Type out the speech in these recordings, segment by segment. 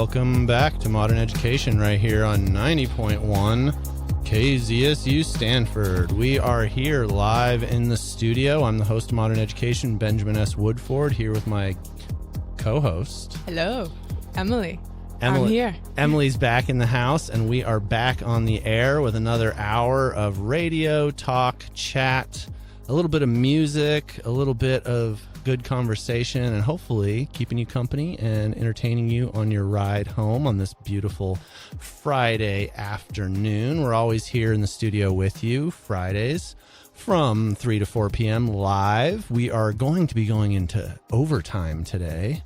Welcome back to Modern Education right here on 90.1 KZSU Stanford. We are here live in the studio. I'm the host of Modern Education, Benjamin S. Woodford, here with my co-host. Hello, Emily. I'm here. Emily's back in the house, and we are back on the air with another hour of radio, talk, chat, a little bit of music, a little bit of good conversation, and hopefully keeping you company and entertaining you on your ride home on this beautiful Friday afternoon. We're always here in the studio with you Fridays from 3 to 4 p.m. live. We are going to be going into overtime today.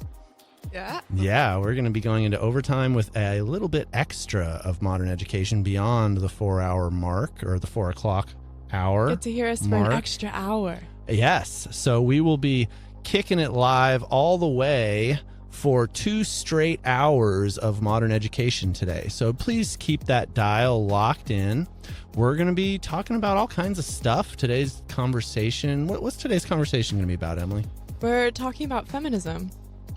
Yeah, we're going to be going into overtime with a little bit extra of Modern Education beyond the 4-hour mark, or the 4 o'clock hour. Get to hear us mark. for an extra hour. Yes, so we will be kicking it live all the way for 2 straight hours of Modern Education today. So please keep that dial locked in. We're going to be talking about all kinds of stuff. Today's conversation, what's today's conversation going to be about, Emily? We're talking about feminism.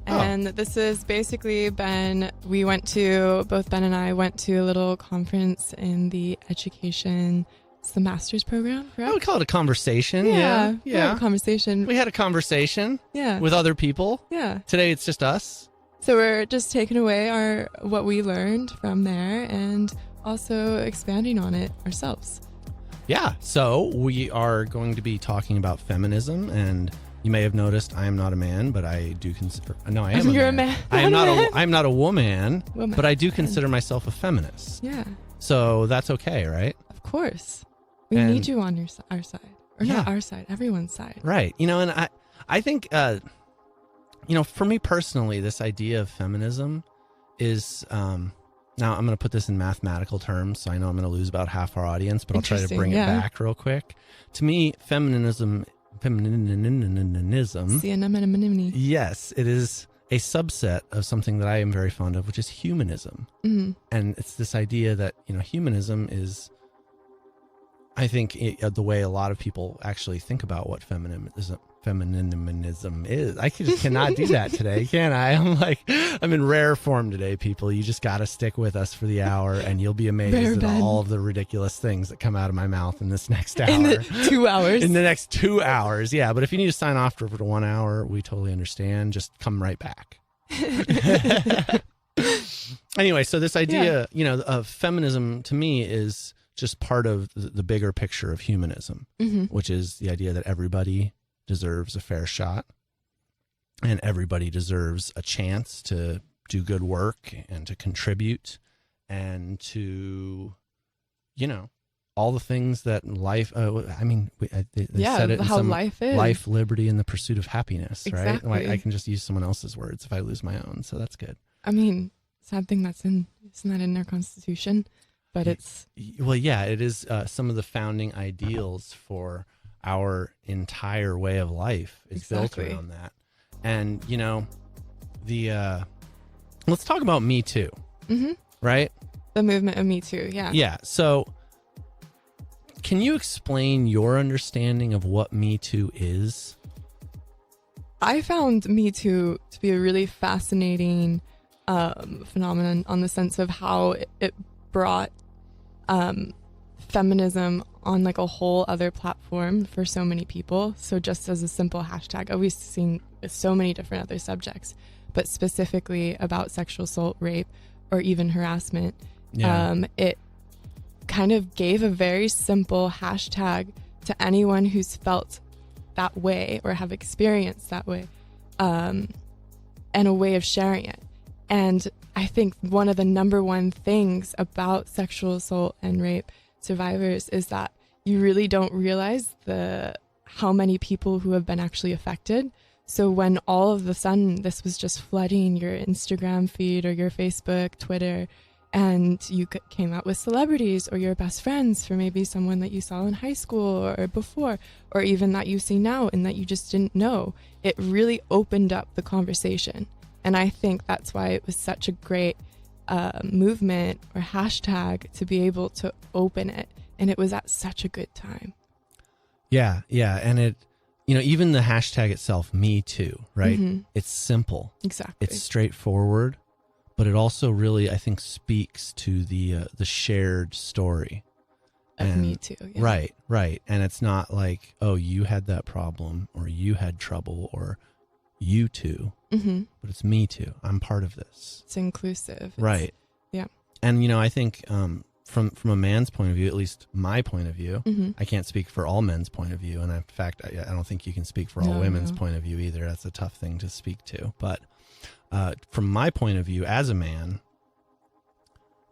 And this is basically both Ben and I went to a little conference in the education, it's the master's program, correct? I would call it a conversation. Yeah. Yeah. We had a conversation. We had a conversation with other people. Yeah. Today it's just us. So we're just taking away what we learned from there and also expanding on it ourselves. Yeah. So we are going to be talking about feminism, and you may have noticed I am not a man, but I do consider. No, I am. You're a man. I am not. I'm not a woman, but I do consider myself a feminist. Yeah. So that's okay, right? Of course. We need you on our side, or not our side, everyone's side. Right. And I think, for me personally, this idea of feminism is. Now I'm going to put this in mathematical terms, so I know I'm going to lose about half our audience, but I'll try to bring it back real quick. To me, feminism. Yes, it is a subset of something that I am very fond of, which is humanism. Mm-hmm. And it's this idea that, humanism is, I think, the way a lot of people actually think about what feminism is. I just cannot do that today, can I? I'm in rare form today, people. You just got to stick with us for the hour, and you'll be amazed at all of the ridiculous things that come out of my mouth in this next hour. In the 2 hours. In the next 2 hours, yeah. But if you need to sign off for 1 hour, we totally understand. Just come right back. Anyway, so this idea, of feminism to me is just part of the bigger picture of humanism, which is the idea that everybody deserves a fair shot and everybody deserves a chance to do good work and to contribute and to, all the things that life, they said it in how some life is. Life, liberty, and the pursuit of happiness, exactly. Right? I can just use someone else's words if I lose my own. So that's good. Something isn't that in our Constitution, but it's. Well, yeah, it is some of the founding ideals for our entire way of life is built around that. And, let's talk about Me Too, right? The movement of Me Too, yeah. Yeah, so can you explain your understanding of what Me Too is? I found Me Too to be a really fascinating phenomenon on the sense of how it brought feminism on a whole other platform for so many people. So just as a simple hashtag, we've seen so many different other subjects, but specifically about sexual assault, rape, or even harassment. It kind of gave a very simple hashtag to anyone who's felt that way or have experienced that way, and a way of sharing it. And I think one of the number one things about sexual assault and rape survivors is that you really don't realize how many people who have been actually affected. So when all of a sudden this was just flooding your Instagram feed or your Facebook, Twitter, and you came out with celebrities or your best friends for maybe someone that you saw in high school or before, or even that you see now and that you just didn't know, it really opened up the conversation. And I think that's why it was such a great movement or hashtag to be able to open it. And it was at such a good time. Yeah. And it, even the hashtag itself, Me Too, right? It's simple. Exactly. It's straightforward, but it also really, I think, speaks to the shared story. Of Me Too. Yeah. Right. And it's not like, oh, you had that problem or you had trouble or you too, but it's me too. I'm part of this. It's inclusive. Right. Yeah. And, I think from a man's point of view, at least my point of view, I can't speak for all men's point of view. And in fact, I don't think you can speak for all women's point of view either. That's a tough thing to speak to. But from my point of view as a man,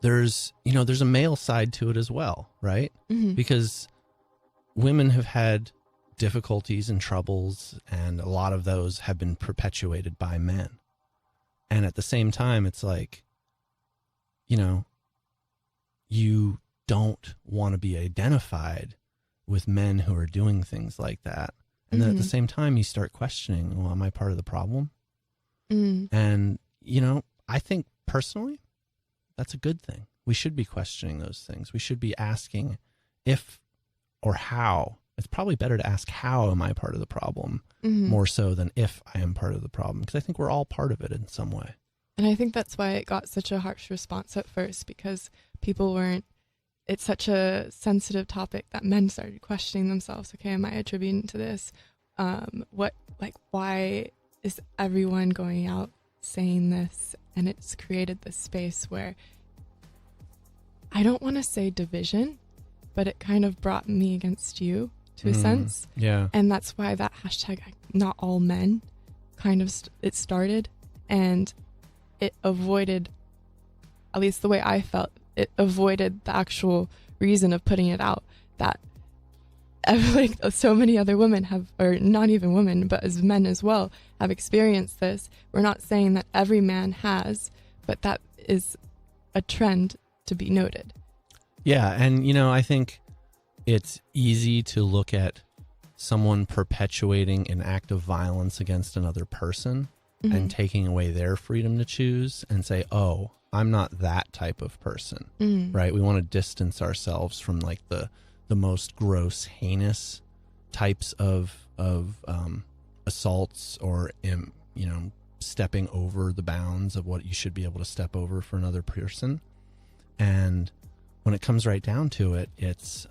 there's a male side to it as well, right? Because women have had difficulties and troubles, and a lot of those have been perpetuated by men. And at the same time, it's like, you don't want to be identified with men who are doing things like that. And then at the same time, you start questioning, well, am I part of the problem? And, I think personally, that's a good thing. We should be questioning those things. We should be asking if or how. It's probably better to ask, how am I part of the problem, more so than if I am part of the problem? Because I think we're all part of it in some way. And I think that's why it got such a harsh response at first, because people weren't, it's such a sensitive topic that men started questioning themselves. Okay, am I attributing to this? Why is everyone going out saying this? And it's created this space where I don't want to say division, but it kind of brought me against you to a sense. Yeah. And that's why that hashtag, not all men, kind of it started, and it avoided, at least the way I felt, it avoided the actual reason of putting it out, that so many other women have, or not even women, but as men as well, have experienced this. We're not saying that every man has, but that is a trend to be noted. Yeah. And, I think it's easy to look at someone perpetuating an act of violence against another person and taking away their freedom to choose and say, oh, I'm not that type of person, right? We want to distance ourselves from like the most gross, heinous types of assaults or, stepping over the bounds of what you should be able to step over for another person. And when it comes right down to it, it's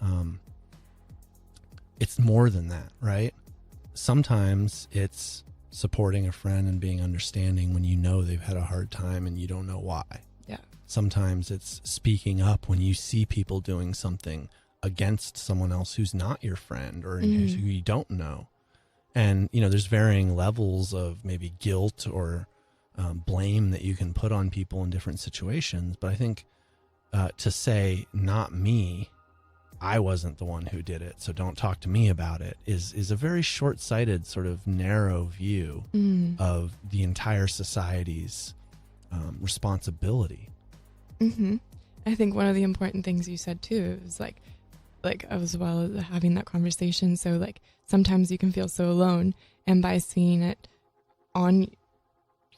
more than that, right? Sometimes it's supporting a friend and being understanding when they've had a hard time and you don't know why. Yeah. Sometimes it's speaking up when you see people doing something against someone else who's not your friend or who you don't know. And, there's varying levels of maybe guilt or blame that you can put on people in different situations. But I think to say, not me, I wasn't the one who did it, so don't talk to me about it, is a very short-sighted, sort of narrow view of the entire society's responsibility. I think one of the important things you said too is like as well as having that conversation. So like sometimes you can feel so alone, and by seeing it on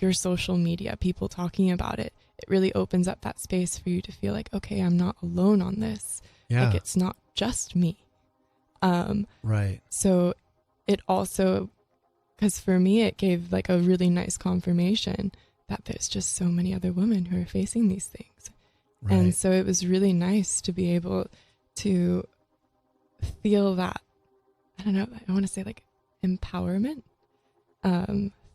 your social media, people talking about it, it really opens up that space for you to feel like, okay, I'm not alone on this. Yeah. Like it's not just me. Right. So it also, because for me, it gave like a really nice confirmation that there's just so many other women who are facing these things. Right. And so it was really nice to be able to feel that, I don't know, I want to say like empowerment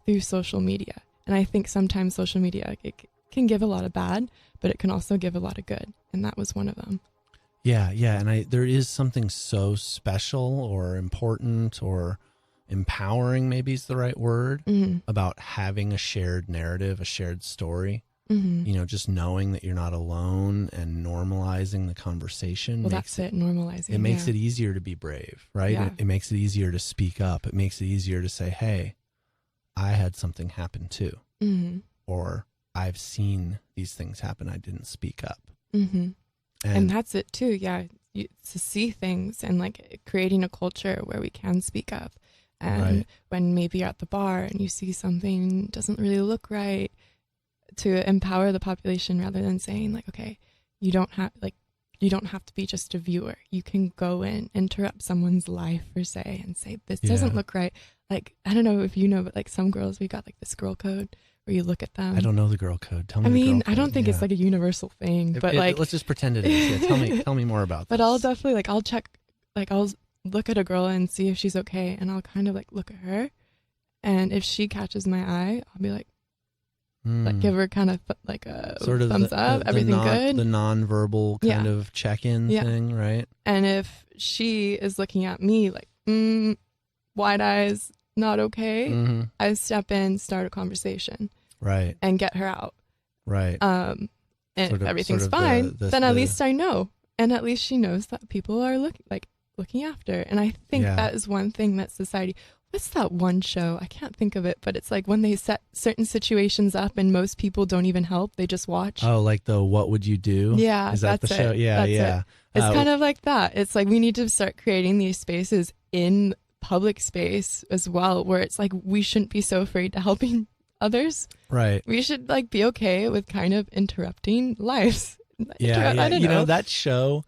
through social media. And I think sometimes social media, it can give a lot of bad, but it can also give a lot of good. And that was one of them. Yeah. And there is something so special or important or empowering, maybe is the right word, about having a shared narrative, a shared story. Just knowing that you're not alone and normalizing the conversation. Well, that's it, normalizing. It makes it easier to be brave, right? Yeah. It makes it easier to speak up. It makes it easier to say, hey, I had something happen too. Or I've seen these things happen. I didn't speak up. And that's it too. Yeah. To see things and like creating a culture where we can speak up. And when maybe you're at the bar and you see something doesn't really look right, to empower the population rather than saying like, okay, you don't have to be just a viewer. You can go in, interrupt someone's life and say, this doesn't look right. Like, I don't know if you know, but like some girls, we got like this girl code or you look at them. I don't know the girl code. Tell me. I the mean, girl I don't code. think it's like a universal thing, but like, let's just pretend it is. Yeah, tell me more about but this. I'll definitely like, I'll check, like I'll look at a girl and see if she's okay. And I'll kind of like look at her. And if she catches my eye, I'll be like give her kind of like a sort of thumbs up, everything good. The nonverbal kind of check-in Yeah. thing, right? And if she is looking at me like, wide eyes, not okay, I step in, start a conversation. Right. And get her out. Right. And if everything's fine, then at least I know. And at least she knows that people are looking after. And I think that is one thing that society, what's that one show? I can't think of it, but it's like when they set certain situations up and most people don't even help, they just watch. Oh, like the What Would You Do? Yeah. Is that the show? Yeah, yeah. It's kind of like that. It's like we need to start creating these spaces in public space as well, where it's like we shouldn't be so afraid to helping others. Right. We should like be okay with kind of interrupting lives. Yeah. I don't know. That show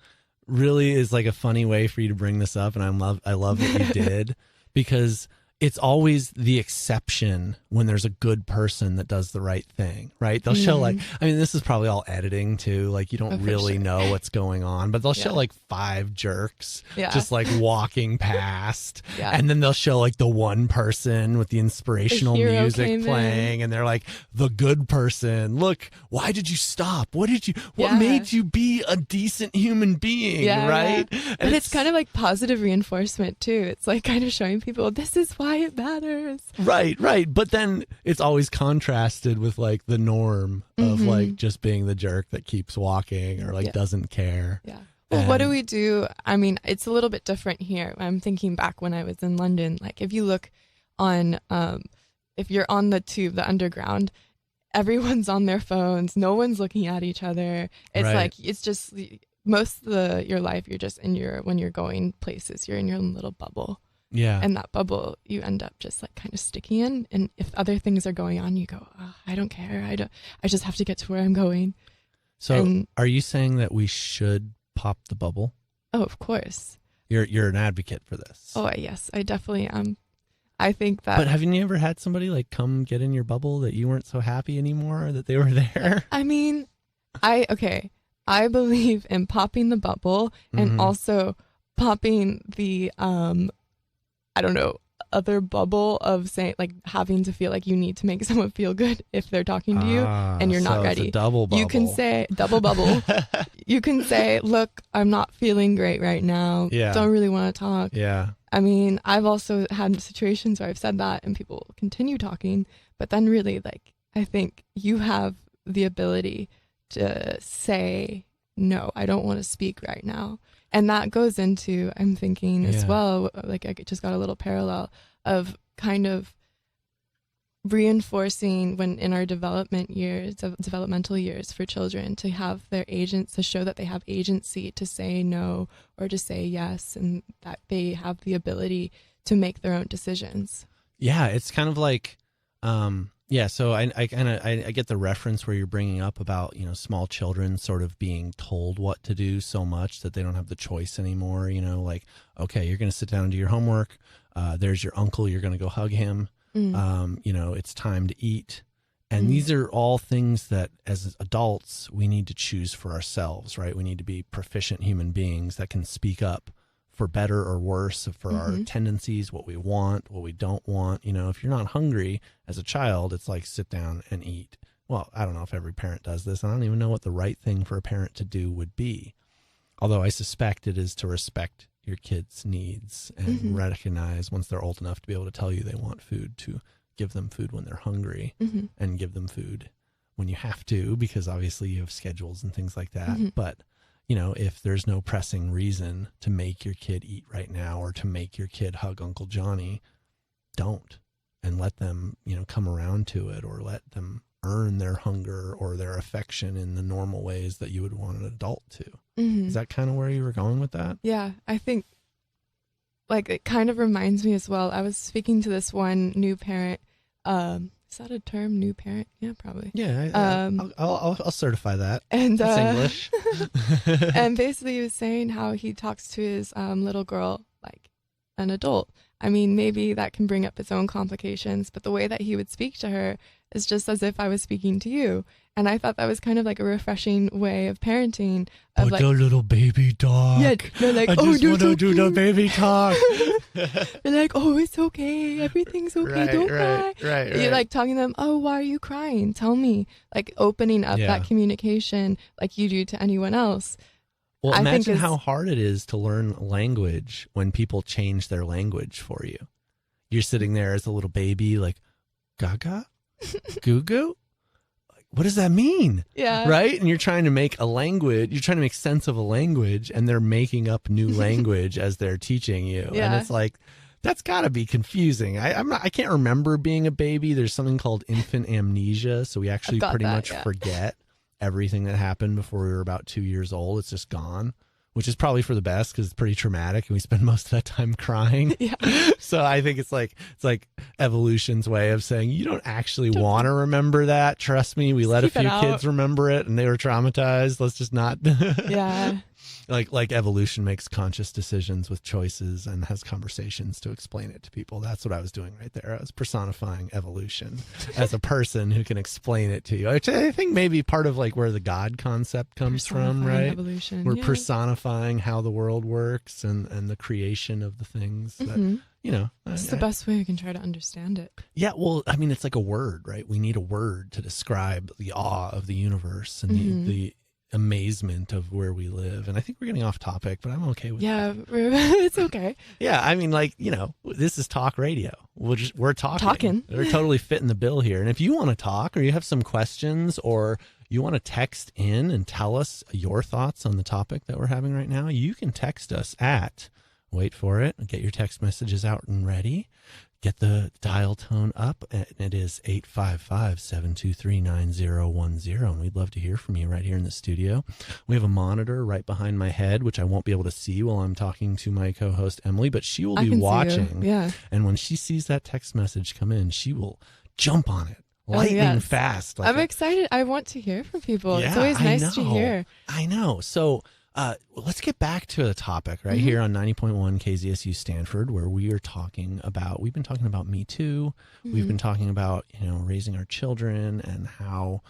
really is like a funny way for you to bring this up, and I love that you did, because it's always the exception when there's a good person that does the right thing, right? They'll show like, I mean, this is probably all editing too. Like you don't really know what's going on, but they'll show like 5 jerks just like walking past. And then they'll show like the one person with the inspirational music playing. And they're like, the good person, look, why did you stop? What made you be a decent human being? Right. Yeah. But it's kind of like positive reinforcement too. It's like kind of showing people this is why it matters. Right. But then it's always contrasted with like the norm of like just being the jerk that keeps walking or like doesn't care. Yeah. Well, what do we do? I mean, it's a little bit different here. I'm thinking back when I was in London, like if you look on, if you're on the tube, the underground, everyone's on their phones. No one's looking at each other. It's like, it's just most of your life, you're just when you're going places, you're in your own little bubble. Yeah. And that bubble, you end up just like kind of sticking in. And if other things are going on, you go, oh, I don't care. I just have to get to where I'm going. So are you saying that we should pop the bubble? Oh, of course. You're an advocate for this. Oh, yes, I definitely am. I think that. But haven't you ever had somebody like come get in your bubble that you weren't so happy anymore that they were there? I mean, I believe in popping the bubble and also popping the, I don't know, other bubble of saying like having to feel like you need to make someone feel good if they're talking to you and you're not ready. It's a double bubble. You can say double bubble. You can say, look, I'm not feeling great right now. Yeah. Don't really want to talk. Yeah. I mean, I've also had situations where I've said that and people continue talking, but then really like, I think you have the ability to say, no, I don't want to speak right now. And that goes into, I'm thinking as well, like I just got a little parallel of kind of reinforcing when in our developmental years for children to have their agents, to show that they have agency to say no or to say yes, and that they have the ability to make their own decisions. Yeah, it's kind of like, so I get the reference where you're bringing up about, small children sort of being told what to do so much that they don't have the choice anymore, like, okay, you're going to sit down and do your homework. There's your uncle. You're going to go hug him. It's time to eat. And these are all things that as adults, we need to choose for ourselves, right? We need to be proficient human beings that can speak up for better or worse, for our tendencies, what we want, what we don't want. If you're not hungry as a child, it's like sit down and eat. Well, I don't know if every parent does this. I don't even know what the right thing for a parent to do would be. Although I suspect it is to respect your kids' needs and recognize once they're old enough to be able to tell you they want food, to give them food when they're hungry and give them food when you have to, because obviously you have schedules and things like that. But if there's no pressing reason to make your kid eat right now or to make your kid hug Uncle Johnny, don't. And let them, come around to it, or let them earn their hunger or their affection in the normal ways that you would want an adult to. Is that kind of where you were going with that? Yeah, I think like it kind of reminds me as well. I was speaking to this one new parent. Is that a term, new parent? Yeah, probably. Yeah, I'll certify that. And it's English. And basically he was saying how he talks to his little girl like an adult. I mean, maybe that can bring up its own complications, but the way that he would speak to her It's just as if I was speaking to you. And I thought that was kind of like a refreshing way of parenting. Of the little baby talk. Yeah, they're like, I just want to do the baby talk. They're like, oh, it's okay. Everything's okay. Don't cry. Right. You're like talking to them, oh, why are you crying? Tell me. Like opening up that communication like you do to anyone else. Well, imagine how hard it is to learn language when people change their language for you. You're sitting there as a little baby like, gaga? Goo goo? What does that mean? Yeah. Right? And you're trying to make a language, you're trying to make sense of a language, and they're making up new language as they're teaching you. Yeah. And it's like, that's got to be confusing. I can't remember being a baby. There's something called infant amnesia. So we actually pretty much forget everything that happened before we were about 2 years old. It's just gone, which is probably for the best because it's pretty traumatic and we spend most of that time crying. Yeah. So I think it's like evolution's way of saying you don't actually want to remember that. Trust me, we let a few kids remember it and they were traumatized. Let's just not. Yeah. Like evolution makes conscious decisions with choices and has conversations to explain it to people. That's what I was doing right there. I was personifying evolution as a person who can explain it to you. Which I think maybe part of like where the God concept comes from, right? Evolution. We're personifying how the world works and the creation of the things that, you know. It's the best way we can try to understand it. Yeah, well, I mean, it's like a word, right? We need a word to describe the awe of the universe and the amazement of where we live. And I think we're getting off topic, but I'm okay with that. Yeah, it's okay. Yeah, I mean, like, you know, this is talk radio. We're talking. We're totally fitting the bill here. And if you want to talk or you have some questions or you want to text in and tell us your thoughts on the topic that we're having right now, you can text us at, wait for it, get your text messages out and ready. Get the dial tone up, and it is 855-723-9010, and we'd love to hear from you right here in the studio. We have a monitor right behind my head, which I won't be able to see while I'm talking to my co-host, Emily, but she will be watching. Yeah. And when she sees that text message come in, she will jump on it. Lightning fast. I'm excited. I want to hear from people. It's always nice to hear. I know. So let's get back to the topic right here on 90.1 KZSU Stanford, where we've been talking about Me Too. We've been talking about, you know, raising our children and how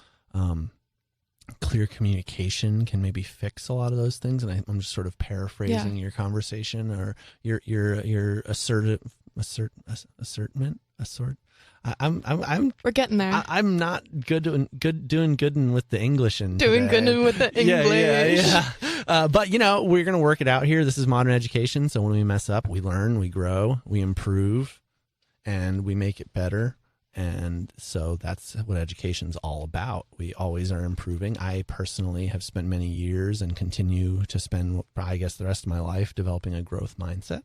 clear communication can maybe fix a lot of those things. And I'm just sort of paraphrasing your conversation or your assertment. We're getting there. I'm not doing good with the English and doing good with the English. Yeah. But you know, we're gonna work it out here. This is modern education, so when we mess up, we learn, we grow, we improve, and we make it better. And so that's what education's all about. We always are improving. I personally have spent many years and continue to spend, I guess, the rest of my life developing a growth mindset,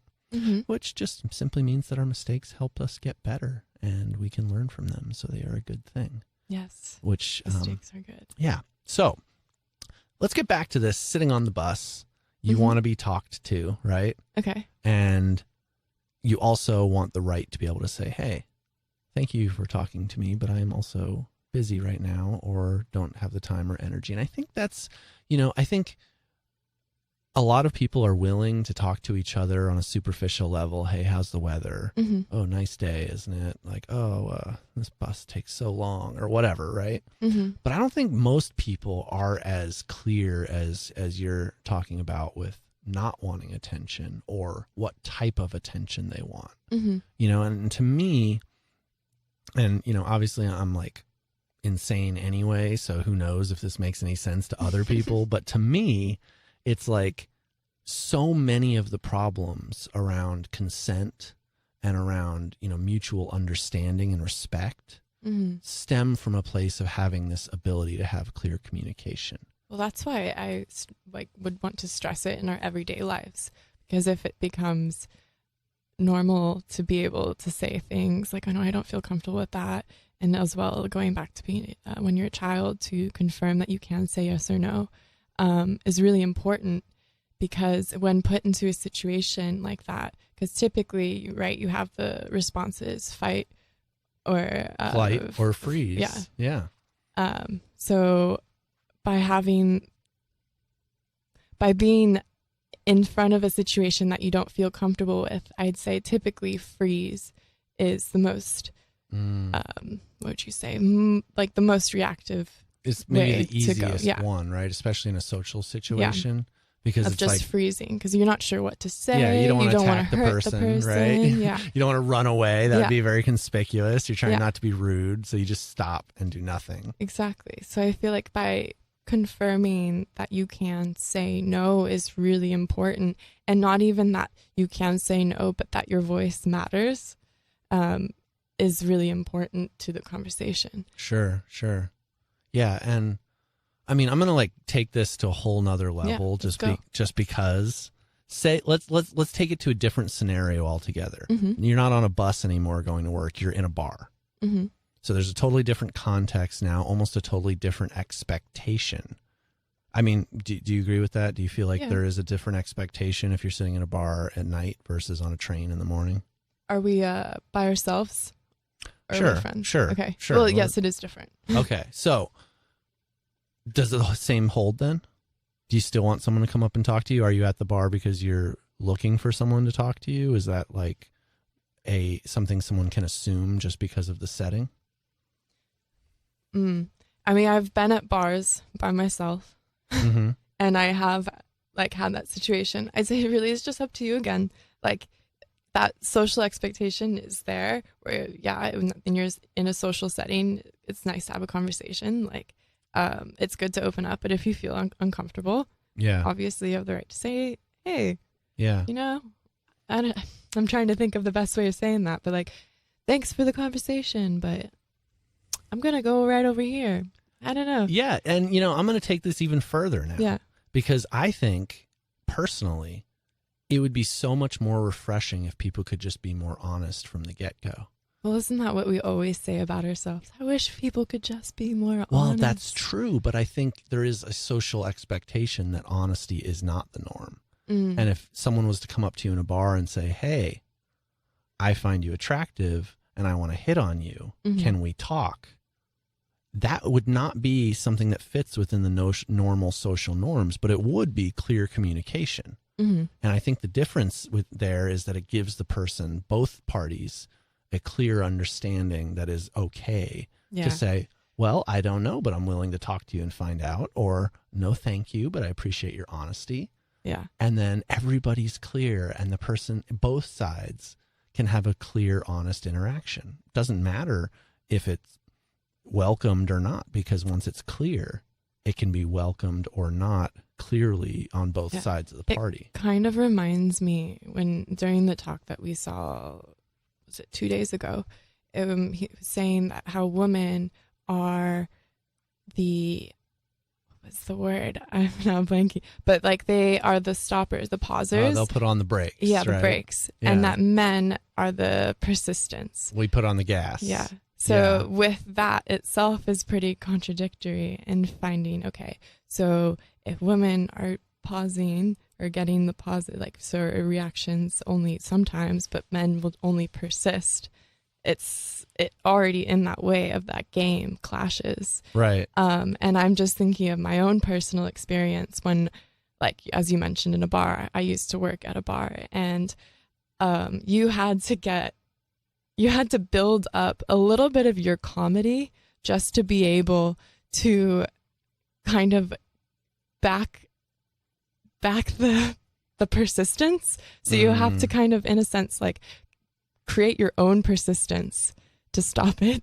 which just simply means that our mistakes help us get better and we can learn from them. So they are a good thing. Yes. Which mistakes are good. Yeah. So let's get back to this. Sitting on the bus, you want to be talked to, right? Okay. And you also want the right to be able to say, hey, thank you for talking to me, but I am also busy right now or don't have the time or energy. And I think that's, you know, I think a lot of people are willing to talk to each other on a superficial level. Hey, how's the weather? Oh, nice day, isn't it? Like, this bus takes so long or whatever, right? But I don't think most people are as clear as you're talking about with not wanting attention or what type of attention they want. You know, and to me, and, you know, obviously I'm like insane anyway, so who knows if this makes any sense to other people, but to me, it's like so many of the problems around consent and around, you know, mutual understanding and respect stem from a place of having this ability to have clear communication. Well, that's why I would want to stress it in our everyday lives, because if it becomes normal to be able to say things like, oh no, I don't feel comfortable with that. And as well, going back to being when you're a child, to confirm that you can say yes or no is really important, because when put into a situation like that, because typically, right, you have the responses fight or flight or freeze. Yeah. So by being in front of a situation that you don't feel comfortable with, I'd say typically freeze is the most what would you say? Like the most reactive. It's maybe way the easiest to go. one, right? Especially in a social situation. Because Of it's just like freezing, because you're not sure what to say. yeah, you don't want to wanna attack the hurt person, right? Yeah. You don't want to run away. That would Yeah. be very conspicuous. You're trying Yeah. not to be rude, so you just stop and do nothing. Exactly. So I feel like by confirming that you can say no is really important, and not even that you can say no, but that your voice matters, is really important to the conversation. Sure. Yeah, and I mean, I'm gonna like take this to a whole nother level, just because. Say let's take it to a different scenario altogether. Mm-hmm. You're not on a bus anymore going to work. You're in a bar. Mm-hmm. So there's a totally different context now, almost a totally different expectation. I mean, do you agree with that? Do you feel like there is a different expectation if you're sitting in a bar at night versus on a train in the morning? Are we by ourselves? Or Sure, with friends? sure, Okay. sure. Well, yes, it is different. Okay, so does the same hold then? Do you still want someone to come up and talk to you? Are you at the bar because you're looking for someone to talk to you? Is that like something someone can assume just because of the setting? I mean, I've been at bars by myself, Mm-hmm. and I have like had that situation. I'd say it really is just up to you again. Like that social expectation is there where, when you're in a social setting, it's nice to have a conversation. Like, it's good to open up, but if you feel uncomfortable, obviously you have the right to say, hey, I'm trying to think of the best way of saying that, but like, thanks for the conversation, but I'm going to go right over here. I don't know. Yeah. And, I'm going to take this even further now. Yeah. Because I think, personally, it would be so much more refreshing if people could just be more honest from the get-go. Well, isn't that what we always say about ourselves? I wish people could just be more honest. Well, that's true, but I think there is a social expectation that honesty is not the norm. And if someone was to come up to you in a bar and say, hey, I find you attractive and I want to hit on you, can we talk? That would not be something that fits within the normal social norms, but it would be clear communication. And I think the difference there is that it gives the person, both parties, a clear understanding that is okay to say, well, I don't know, but I'm willing to talk to you and find out, or no, thank you, but I appreciate your honesty. Yeah. And then everybody's clear, and the person, both sides can have a clear, honest interaction. It doesn't matter if it's welcomed or not, because once it's clear, it can be welcomed or not clearly on both sides of the party. It kind of reminds me when during the talk that we saw, was it 2 days ago, he was saying that how women are what's the word? I'm now blanking, but like they are the stoppers, the pausers. They'll put on the brakes. Yeah, the right? brakes. Yeah. And that men are the persistence. We put on the gas. Yeah. So with that itself is pretty contradictory in finding, okay, so if women are pausing or getting the pause, like, so reactions only sometimes, but men will only persist, it already in that way of that game clashes. Right. And I'm just thinking of my own personal experience when, like, as you mentioned, in a bar, I used to work at a bar, and you had to build up a little bit of your comedy just to be able to kind of back the persistence. So you have to kind of, in a sense, like create your own persistence to stop it.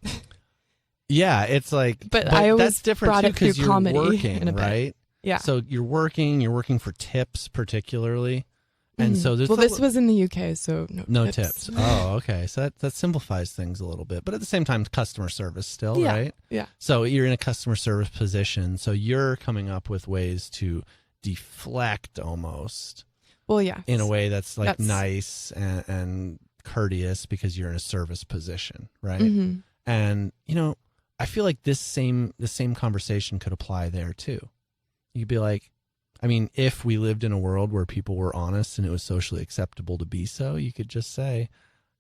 Yeah, it's like, but I always that's different brought too, it through because you're comedy working, in a bit. right? Yeah. So you're working for tips particularly. And so there's this was in the UK, so no tips. Oh, okay. So that simplifies things a little bit, but at the same time, customer service still, right? Yeah. So you're in a customer service position, so you're coming up with ways to deflect almost. Well, yeah. In a way that's like nice and courteous because you're in a service position, right? Mm-hmm. And I feel like the same conversation could apply there too. You'd be like, I mean, if we lived in a world where people were honest and it was socially acceptable to be so, you could just say,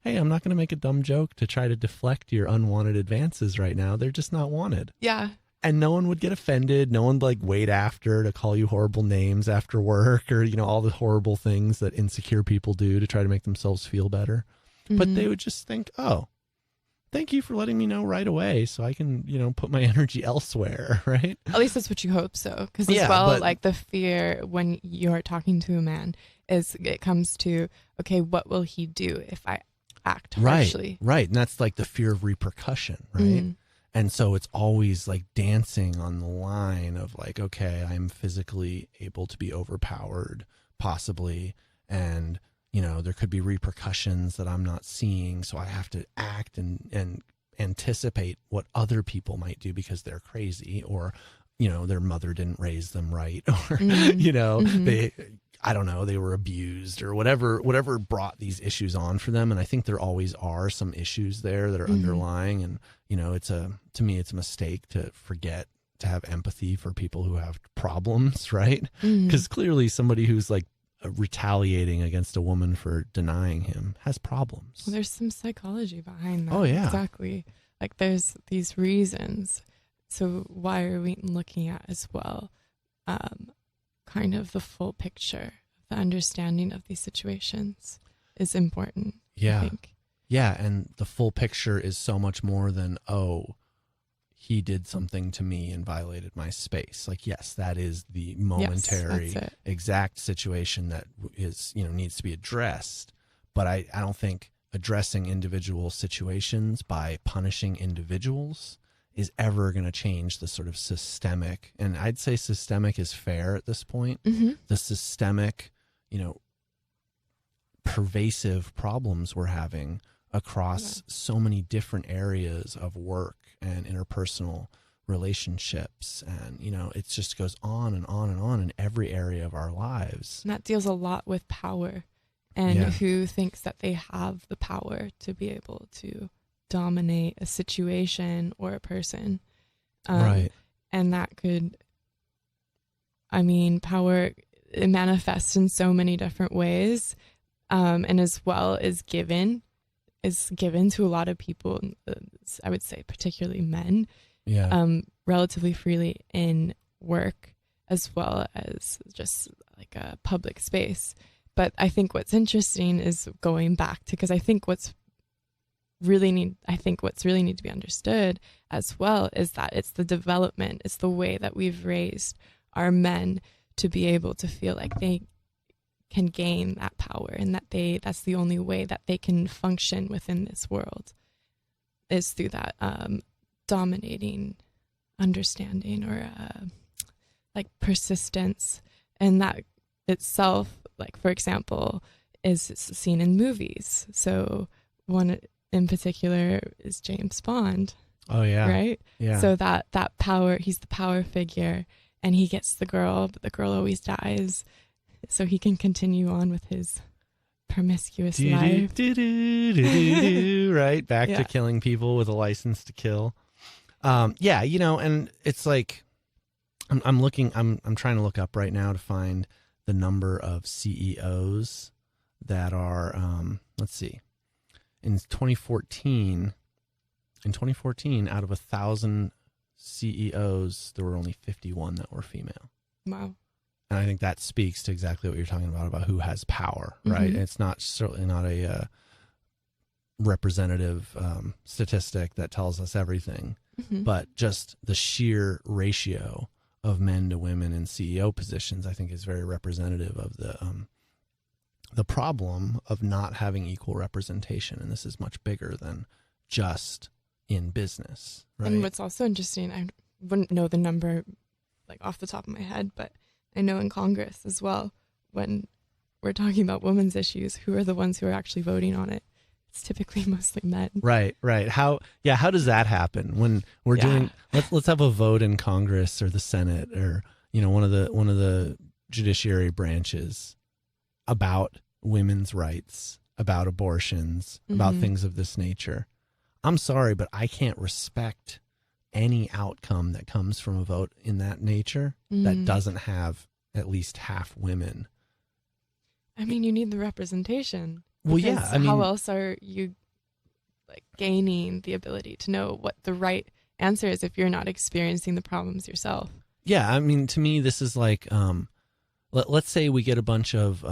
hey, I'm not going to make a dumb joke to try to deflect your unwanted advances right now. They're just not wanted. Yeah. And no one would get offended. No one would like wait after to call you horrible names after work or, all the horrible things that insecure people do to try to make themselves feel better. Mm-hmm. But they would just think, oh, thank you for letting me know right away so I can, put my energy elsewhere, right? At least that's what you hope so. Because like the fear when you're talking to a man is it comes to, okay, what will he do if I act harshly? Right. And that's like the fear of repercussion, right? And so it's always like dancing on the line of like, okay, I'm physically able to be overpowered, possibly. And, there could be repercussions that I'm not seeing. So I have to act and anticipate what other people might do because they're crazy or, their mother didn't raise them right or, I don't know, they were abused or whatever brought these issues on for them. And I think there always are some issues there that are underlying. And, to me, it's a mistake to forget to have empathy for people who have problems, right? Because clearly somebody who's like retaliating against a woman for denying him has problems. Well, there's some psychology behind that. Oh, yeah. Exactly. Like there's these reasons. So why are we looking at as well kind of the full picture, the understanding of these situations is important. Yeah. I think. Yeah. And the full picture is so much more than, oh, he did something to me and violated my space. Like, yes, that is the momentary exact situation that is, needs to be addressed. But I don't think addressing individual situations by punishing individuals is ever going to change the sort of systemic, and I'd say systemic is fair at this point, the systemic, pervasive problems we're having across so many different areas of work and interpersonal relationships. And, it just goes on and on and on in every area of our lives. And that deals a lot with power and who thinks that they have the power to be able to dominate a situation or a person. Right. And that could, power, it manifests in so many different ways. And as well is given to a lot of people, I would say particularly men, relatively freely in work as well as just like a public space. But I think what's interesting is going back to, because I think what's really need to be understood as well is that it's the development, it's the way that we've raised our men to be able to feel like they can gain that power and that that's the only way that they can function within this world is through that dominating understanding or like persistence. And that itself, like for example, is seen in movies. So one in particular is James Bond. Oh yeah. Right? Yeah. So that power, he's the power figure and he gets the girl, but the girl always dies. So he can continue on with his promiscuous life. Right? Back to killing people with a license to kill. And it's like I'm trying to look up right now to find the number of CEOs that are let's see. In 2014, out of 1,000 CEOs, there were only 51 that were female. Wow. And I think that speaks to exactly what you're talking about who has power, right? It's certainly not a representative statistic that tells us everything, but just the sheer ratio of men to women in CEO positions, I think, is very representative of the problem of not having equal representation. And this is much bigger than just in business, right? And what's also interesting, I wouldn't know the number like off the top of my head, but I know in Congress as well, when we're talking about women's issues, who are the ones who are actually voting on it? It's typically mostly men. Right. How does that happen when we're doing, let's have a vote in Congress or the Senate or, one of the judiciary branches about women's rights, about abortions, about things of this nature. I'm sorry, but I can't respect any outcome that comes from a vote in that nature that doesn't have at least half women. I mean, you need the representation. Well, yeah. How else are you like gaining the ability to know what the right answer is if you're not experiencing the problems yourself? Yeah. I mean, to me, this is like, let's say we get a bunch of,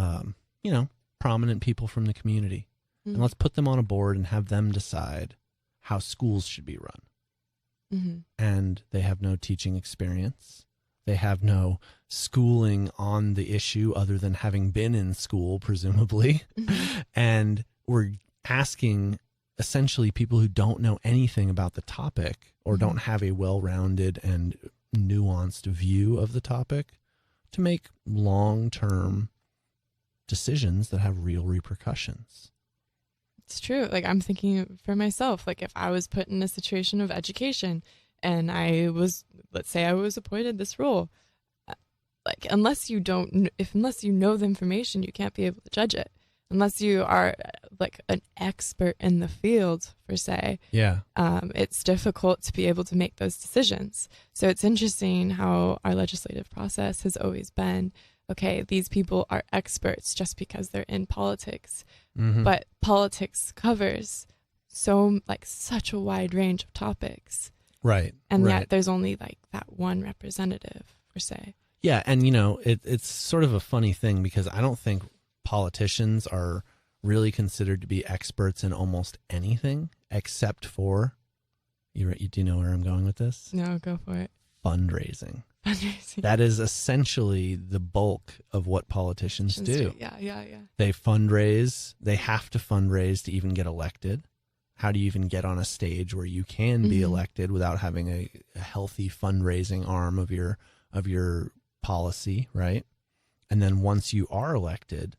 prominent people from the community and let's put them on a board and have them decide how schools should be run. Mm-hmm. And they have no teaching experience. They have no schooling on the issue other than having been in school, presumably. Mm-hmm. And we're asking essentially people who don't know anything about the topic or Mm-hmm. don't have a well-rounded and nuanced view of the topic to make long-term decisions that have real repercussions. It's true. Like, I'm thinking for myself, like if I was put in a situation of education and let's say I was appointed this role, like unless you know the information, you can't be able to judge it. Unless you are like an expert in the field, per se, Yeah. it's difficult to be able to make those decisions. So it's interesting how our legislative process has always been, okay, these people are experts just because they're in politics. Mm-hmm. But politics covers such a wide range of topics. Right. And right. yet there's only like that one representative, per se. Yeah. And, it's sort of a funny thing because I don't think politicians are really considered to be experts in almost anything except for, do you know where I'm going with this? No, go for it. Fundraising. Fundraising. That is essentially the bulk of what politicians do. Yeah. They fundraise. They have to fundraise to even get elected. How do you even get on a stage where you can be Mhm. elected without having a healthy fundraising arm of your policy, right? And then once you are elected,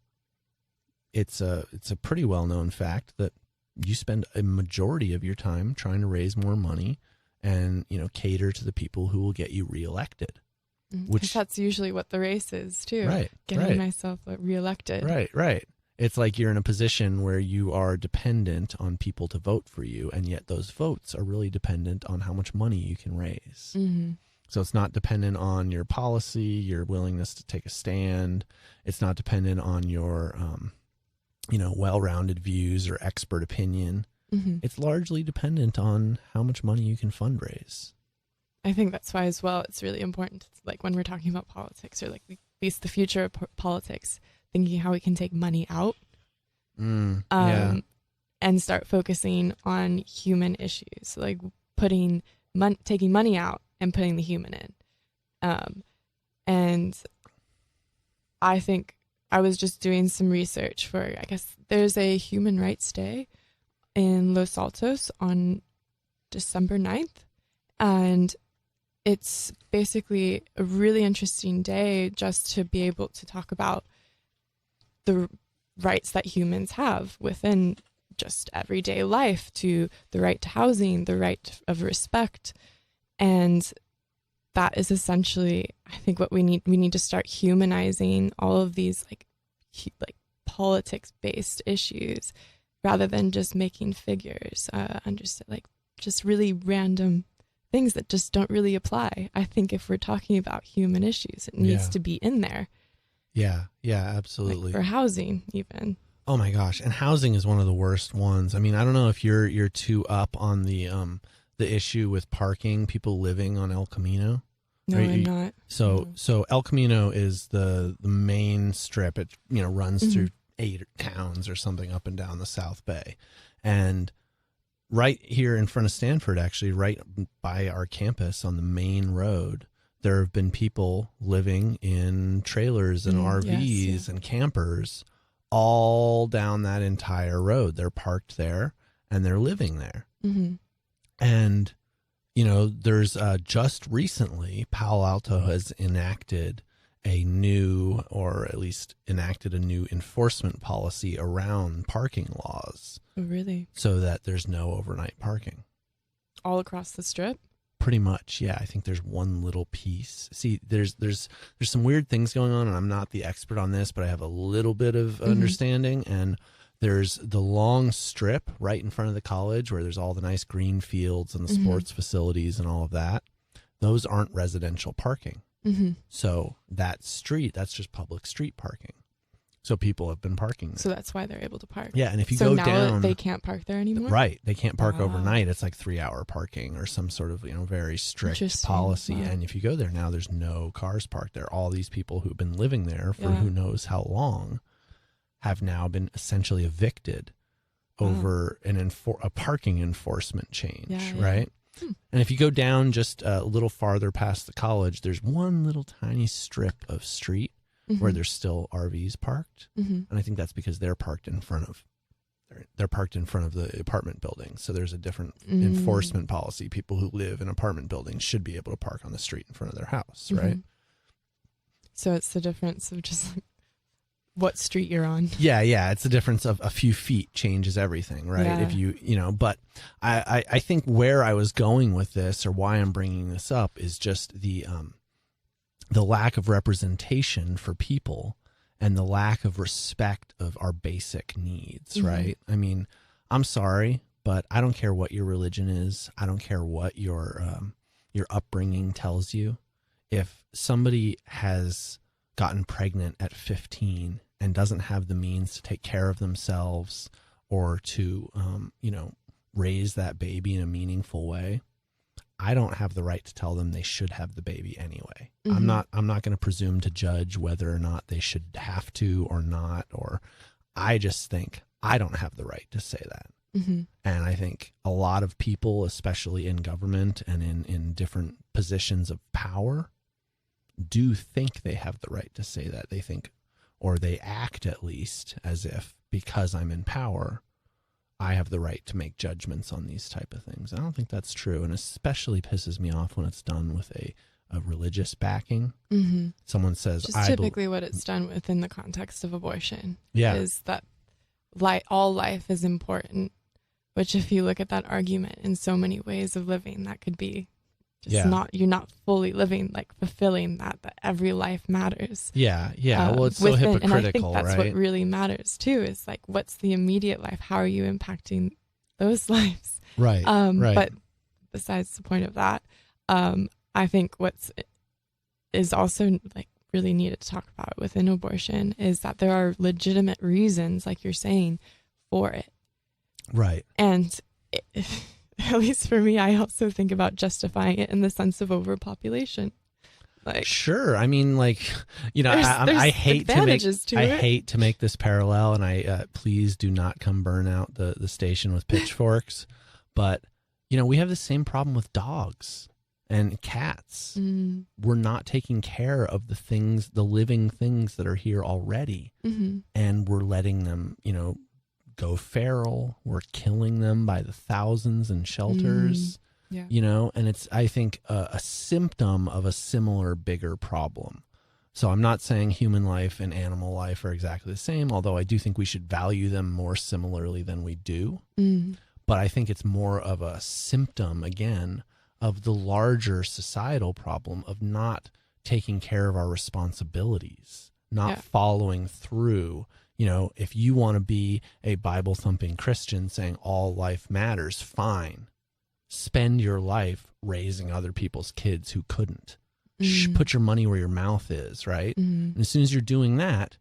it's a pretty well-known fact that you spend a majority of your time trying to raise more money and, cater to the people who will get you reelected. Which that's usually what the race is too. Right. Getting myself reelected. Right. It's like you're in a position where you are dependent on people to vote for you, and yet those votes are really dependent on how much money you can raise. Mm-hmm. So it's not dependent on your policy, your willingness to take a stand. It's not dependent on your, well-rounded views or expert opinion. Mm-hmm. It's largely dependent on how much money you can fundraise. I think that's why as well it's really important, like when we're talking about politics or like at least the future of politics, thinking how we can take money out and start focusing on human issues, like taking money out and putting the human in. And I think I was just doing some research for, I guess there's a Human Rights Day in Los Altos on December 9th. And it's basically a really interesting day just to be able to talk about the rights that humans have within just everyday life, to the right to housing, the right of respect. And that is essentially, I think, what we need. We need to start humanizing all of these like politics-based issues rather than just making figures, just really random things that just don't really apply. I think if we're talking about human issues, it needs to be in there. Yeah, absolutely. Like for housing, even. Oh my gosh, and housing is one of the worst ones. I mean, I don't know if you're too up on the issue with parking, people living on El Camino. No, I'm not. So El Camino is the main strip. It runs through 8 towns or something up and down the South Bay, and right here in front of Stanford, actually, right by our campus on the main road, there have been people living in trailers and RVs and campers all down that entire road. They're parked there and they're living there. Mm-hmm. And, there's just recently, Palo Alto has enacted a new enforcement policy around parking laws. Oh, really? So that there's no overnight parking. All across the strip? Pretty much, yeah. I think there's one little piece. See, there's some weird things going on, and I'm not the expert on this, but I have a little bit of understanding. And there's the long strip right in front of the college where there's all the nice green fields and the sports facilities and all of that. Those aren't residential parking. Mm-hmm. So that's just public street parking. So people have been parking there. So that's why they're able to park. Yeah, and if you go now down, they can't park there anymore. Right, they can't park overnight. It's like 3-hour parking or some sort of very strict policy. Wow. And if you go there now, there's no cars parked there. All these people who've been living there for who knows how long have now been essentially evicted over a parking enforcement change, Yeah. right? And if you go down just a little farther past the college, there's one little tiny strip of street where there's still RVs parked. And I think that's because they're parked in front of the apartment building. So there's a different enforcement policy. People who live in apartment buildings should be able to park on the street in front of their house, right? So it's the difference of just like what street you're on. Yeah. It's the difference of a few feet changes everything, right? Yeah. If but I think where I was going with this, or why I'm bringing this up, is just the lack of representation for people and the lack of respect of our basic needs, right? I mean, I'm sorry, but I don't care what your religion is. I don't care what your upbringing tells you. If somebody has gotten pregnant at 15 and doesn't have the means to take care of themselves or to, raise that baby in a meaningful way, I don't have the right to tell them they should have the baby anyway. I'm not going to presume to judge whether or not they should have to or not, or I just think I don't have the right to say that. And I think a lot of people, especially in government and in different positions of power, do think they have the right to say that. They think, or they act at least, as if because I'm in power, I have the right to make judgments on these type of things. I don't think that's true, and especially pisses me off when it's done with a religious backing. Someone says, Just typically what it's done within the context of abortion. Yeah. Is that all life is important, which if you look at that argument in so many ways of living, that could be just you're not fully living, like fulfilling that every life matters. Yeah. Well, it's so hypocritical, and I think that's right? what really matters too, is like, what's the immediate life? How are you impacting those lives? Right. But besides the point of that, I think is also like really needed to talk about within abortion is that there are legitimate reasons, like you're saying, for it. Right. And at least for me, I also think about justifying it in the sense of overpopulation. Like, sure. I mean, like, I hate to make this parallel, and I please do not come burn out the station with pitchforks. But we have the same problem with dogs and cats. We're not taking care of the living things that are here already, and we're letting them, go feral. We're killing them by the thousands in shelters. And it's, I think, a symptom of a similar, bigger problem. So I'm not saying human life and animal life are exactly the same, although I do think we should value them more similarly than we do. But I think it's more of a symptom, again, of the larger societal problem of not taking care of our responsibilities, not following through. If you want to be a Bible-thumping Christian saying all life matters, fine. Spend your life raising other people's kids who couldn't. Put your money where your mouth is, right? And as soon as you're doing that,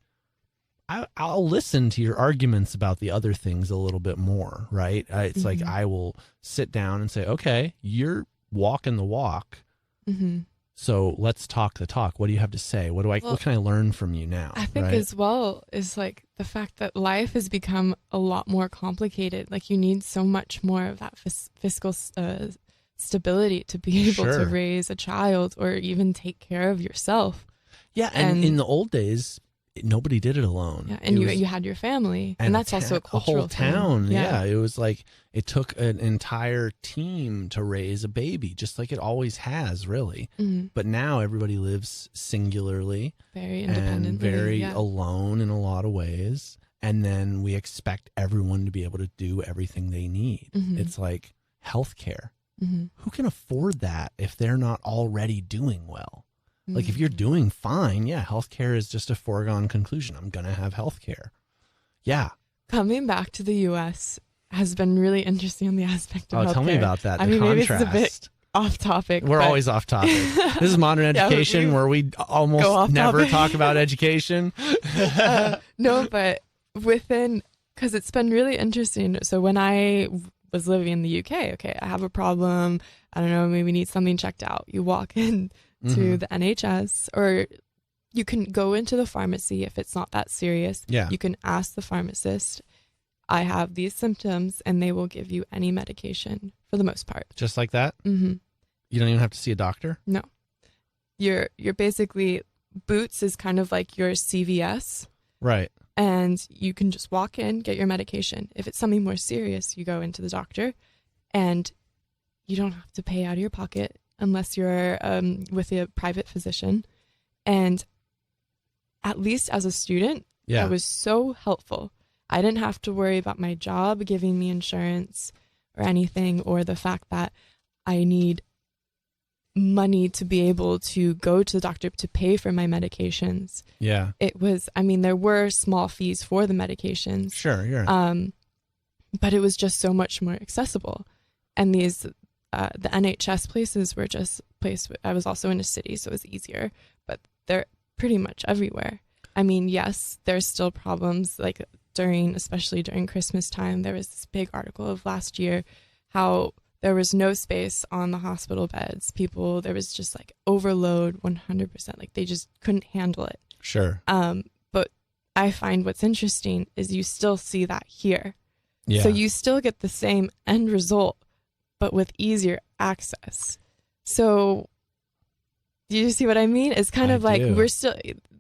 I'll listen to your arguments about the other things a little bit more, right? It's like I will sit down and say, okay, you're walking the walk. So let's talk the talk. What do you have to say? What can I learn from you now? I think as well is like the fact that life has become a lot more complicated. Like you need so much more of that fiscal stability to be able to raise a child or even take care of yourself. Yeah, and in the old days, nobody did it alone. Yeah, and you had your family, and that's also a cultural whole town. thing. Yeah, it was like it took an entire team to raise a baby, just like it always has, really. But now everybody lives singularly, very independently, and very alone in a lot of ways. And then we expect everyone to be able to do everything they need. It's like healthcare. Who can afford that if they're not already doing well? Like if you're doing fine, healthcare is just a foregone conclusion. I'm going to have healthcare. Yeah. Coming back to the U.S. has been really interesting on the aspect of healthcare. Tell me about that. Maybe this is a bit off topic. We're always off topic. This is modern education where we almost never talk about education. No, but because it's been really interesting. So when I was living in the UK, I have a problem. I don't know, maybe need something checked out. You walk in to the NHS, or you can go into the pharmacy if it's not that serious. You can ask the pharmacist. I have these symptoms, and they will give you any medication for the most part. Just like that? Mm-hmm. You don't even have to see a doctor? No. You're basically, Boots is kind of like your CVS. Right. And you can just walk in, get your medication. If it's something more serious, you go into the doctor, and you don't have to pay out of your pocket unless you're with a private physician. And at least as a student, that was so helpful. I didn't have to worry about my job giving me insurance or anything, or the fact that I need money to be able to go to the doctor to pay for my medications. Yeah. It was, I mean, there were small fees for the medications. Sure, you're but it was just so much more accessible. And these, the NHS places were just placed, I was also in a city, so it was easier, but they're pretty much everywhere. I mean, yes, there's still problems, like especially during Christmas time. There was this big article of last year, how there was no space on the hospital beds. There was just like overload 100%. Like they just couldn't handle it. Sure. But I find what's interesting is you still see that here. Yeah. So you still get the same end result, but with easier access. So do you see what I mean? It's kind of like we're still,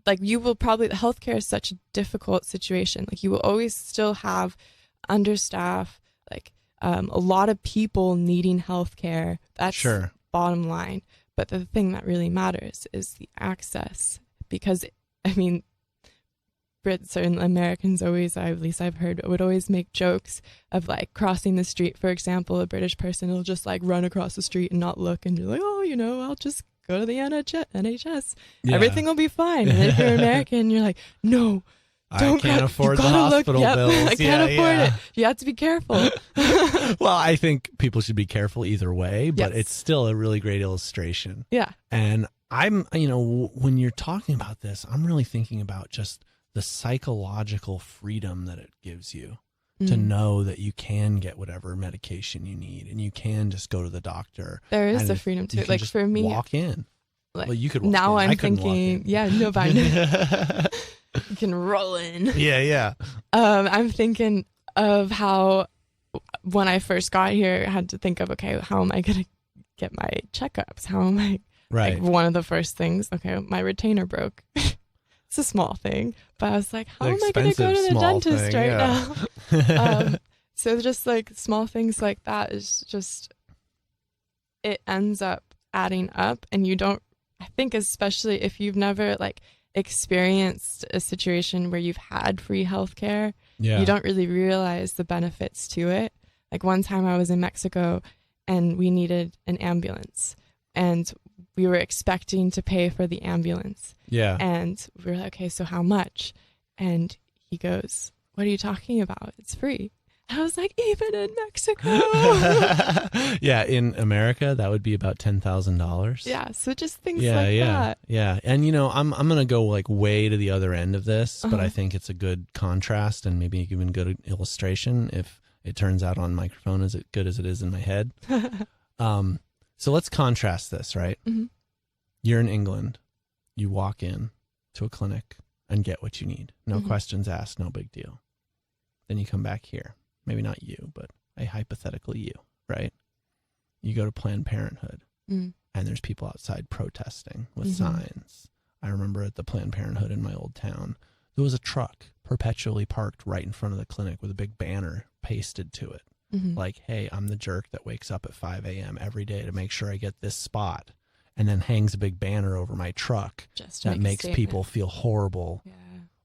like you will probably, healthcare is such a difficult situation. Like you will always still have understaff, like a lot of people needing healthcare. That's bottom line. But the thing that really matters is the access, because I mean, Brits and Americans always, at least I've heard, would always make jokes of like crossing the street. For example, a British person will just like run across the street and not look, and you're like, oh, I'll just go to the NHS. Yeah. Everything will be fine. And if you're American, you're like, no, I can't afford the hospital bills. I can't afford it. You have to be careful. Well, I think people should be careful either way, but it's still a really great illustration. Yeah. And I'm, when you're talking about this, I'm really thinking about just the psychological freedom that it gives you to know that you can get whatever medication you need, and you can just go to the doctor. There is the freedom to it. Like for me, walk in. Like, well, you could walk now in. I'm thinking, no, fine. You can roll in. Yeah. I'm thinking of how when I first got here, I had to think of, okay, how am I going to get my checkups? How am I? Right. Like one of the first things, okay, my retainer broke. It's a small thing, but I was like, how am I going to go to the dentist now? So just like small things like that is just, it ends up adding up, and you don't, I think especially if you've never like experienced a situation where you've had free healthcare, you don't really realize the benefits to it. Like one time I was in Mexico and we needed an ambulance, and we were expecting to pay for the ambulance. Yeah. And we were like, okay, so how much? And he goes, what are you talking about? It's free. I was like, even in Mexico. Yeah, in America, that would be about $10,000. Yeah, so just things like that. Yeah, and I'm going to go like way to the other end of this, but I think it's a good contrast and maybe even good illustration if it turns out on microphone as good as it is in my head. So let's contrast this, right? Mm-hmm. You're in England. You walk in to a clinic and get what you need. No questions asked, no big deal. Then you come back here. Maybe not you, but a hypothetical you, right? You go to Planned Parenthood, and there's people outside protesting with signs. I remember at the Planned Parenthood in my old town, there was a truck perpetually parked right in front of the clinic with a big banner pasted to it. Like, hey, I'm the jerk that wakes up at 5 a.m. every day to make sure I get this spot, and then hangs a big banner over my truck that makes people feel horrible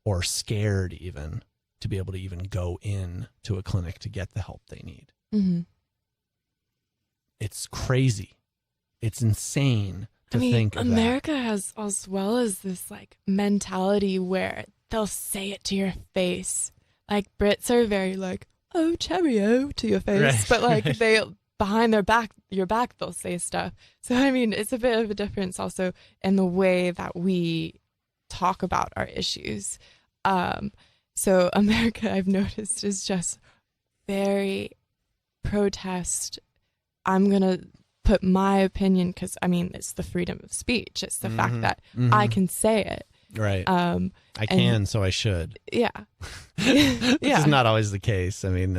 or scared even to be able to even go in to a clinic to get the help they need. It's crazy. It's insane to think of America has as well as this like mentality where they'll say it to your face. Like Brits are very like, oh, cheerio to your face. Right. But like they behind your back, they'll say stuff. So, I mean, it's a bit of a difference also in the way that we talk about our issues. So America, I've noticed, is just very protest. I'm going to put my opinion because, I mean, it's the freedom of speech. It's the fact that I can say it. Right. I can, so I should. Yeah. This Yeah. is not always the case. I mean,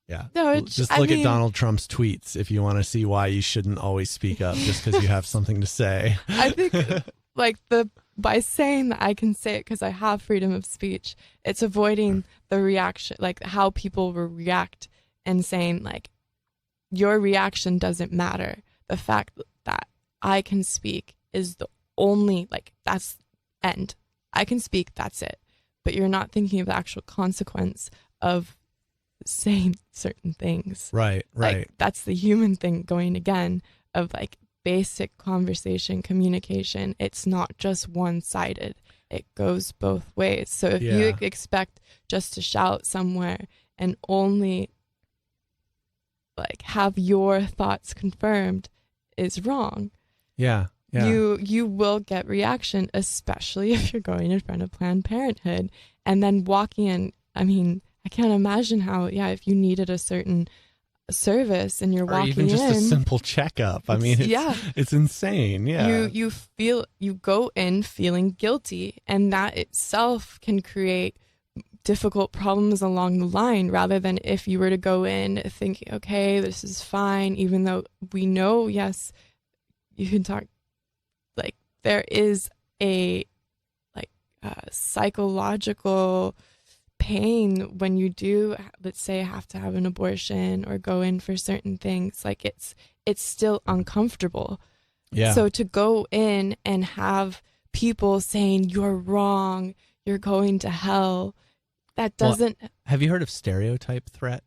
yeah. No, just look at Donald Trump's tweets if you want to see why you shouldn't always speak up just because you have something to say. I think by saying that I can say it because I have freedom of speech, it's avoiding the reaction, like how people will react and saying like, your reaction doesn't matter. The fact that I can speak is the only, like, that's end. I can speak, that's it. But you're not thinking of the actual consequence of saying certain things. Right. Like, that's the human thing going again of like basic conversation, communication. It's not just one-sided. It goes both ways. So if you expect just to shout somewhere and only like have your thoughts confirmed is wrong. Yeah. You will get reaction, especially if you're going in front of Planned Parenthood and then walking in. I mean, I can't imagine how, if you needed a certain service and you're walking in. Or even just a simple checkup. I mean, it's insane. Yeah. You go in feeling guilty, and that itself can create difficult problems along the line, rather than if you were to go in thinking, okay, this is fine, even though we know, yes, you can talk, like there is a psychological pain when you do, let's say, have to have an abortion or go in for certain things. Like it's still uncomfortable. Yeah. So to go in and have people saying you're wrong, you're going to hell, that doesn't. Well, have you heard of stereotype threat?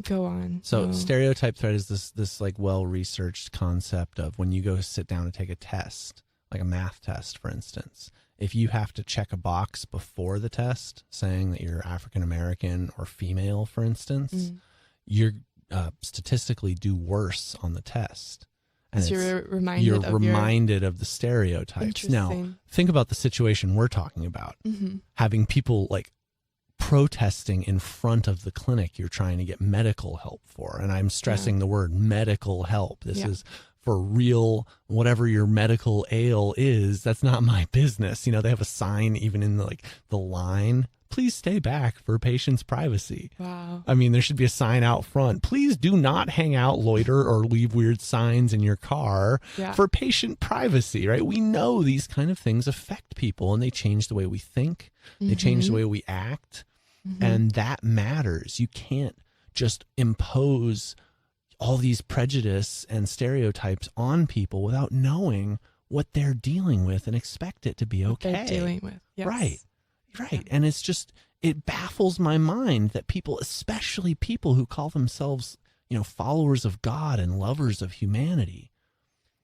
Go on. So no. Stereotype threat is this like well-researched concept of when you go sit down to take a test, like a math test, for instance. If you have to check a box before the test saying that you're African American or female, for instance, you're statistically do worse on the test. And you're reminded of the stereotypes. Now, think about the situation we're talking about. Having people like protesting in front of the clinic you're trying to get medical help for. And I'm stressing the word medical help. This is for real, whatever your medical ail is, that's not my business. You know, they have a sign even in the line, please stay back for patient's privacy. Wow. I mean, there should be a sign out front. Please do not hang out, loiter, or leave weird signs in your car for patient privacy, right? We know these kind of things affect people and they change the way we think. They change the way we act. And that matters. You can't just impose all these prejudice and stereotypes on people without knowing what they're dealing with and expect it to be okay. What they're dealing with. Yes. Right. Yeah. And it's just, it baffles my mind that people, especially people who call themselves, you know, followers of God and lovers of humanity.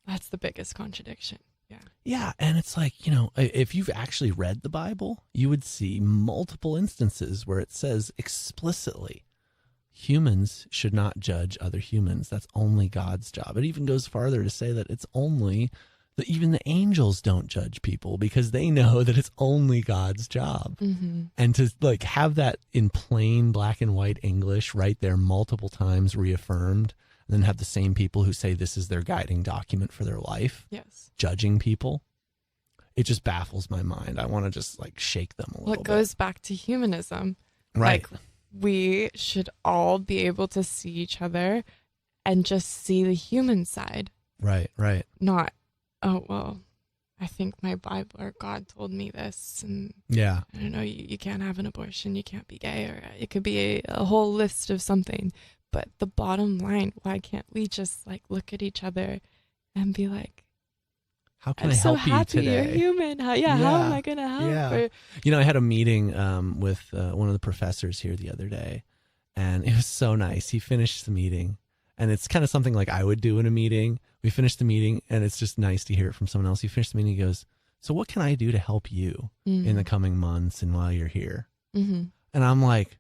That's the biggest contradiction. Yeah. Yeah. And it's like, you know, if you've actually read the Bible, you would see multiple instances where it says explicitly, humans should not judge other humans. That's only God's job. It even goes farther to say that it's only that even the angels don't judge people because they know that it's only God's job. And to like have that in plain black and white English right there multiple times reaffirmed, and then have the same people who say this is their guiding document for their life, judging people, it just baffles my mind. I want to just like shake them a little bit. Well, it goes back to humanism. Right. Like, we should all be able to see each other and just see the human side. Right. Not, oh, well, I think my Bible or God told me this. And I don't know, you can't have an abortion, you can't be gay, or it could be a whole list of something. But the bottom line, why can't we just like look at each other and be like, how can I help you today? You're human. How am I going to help? Yeah. You know, I had a meeting with one of the professors here the other day, and it was so nice. He finished the meeting, and it's kind of something like I would do in a meeting. We finished the meeting, and it's just nice to hear it from someone else. He finished the meeting, he goes, so what can I do to help you in the coming months and while you're here? And I'm like,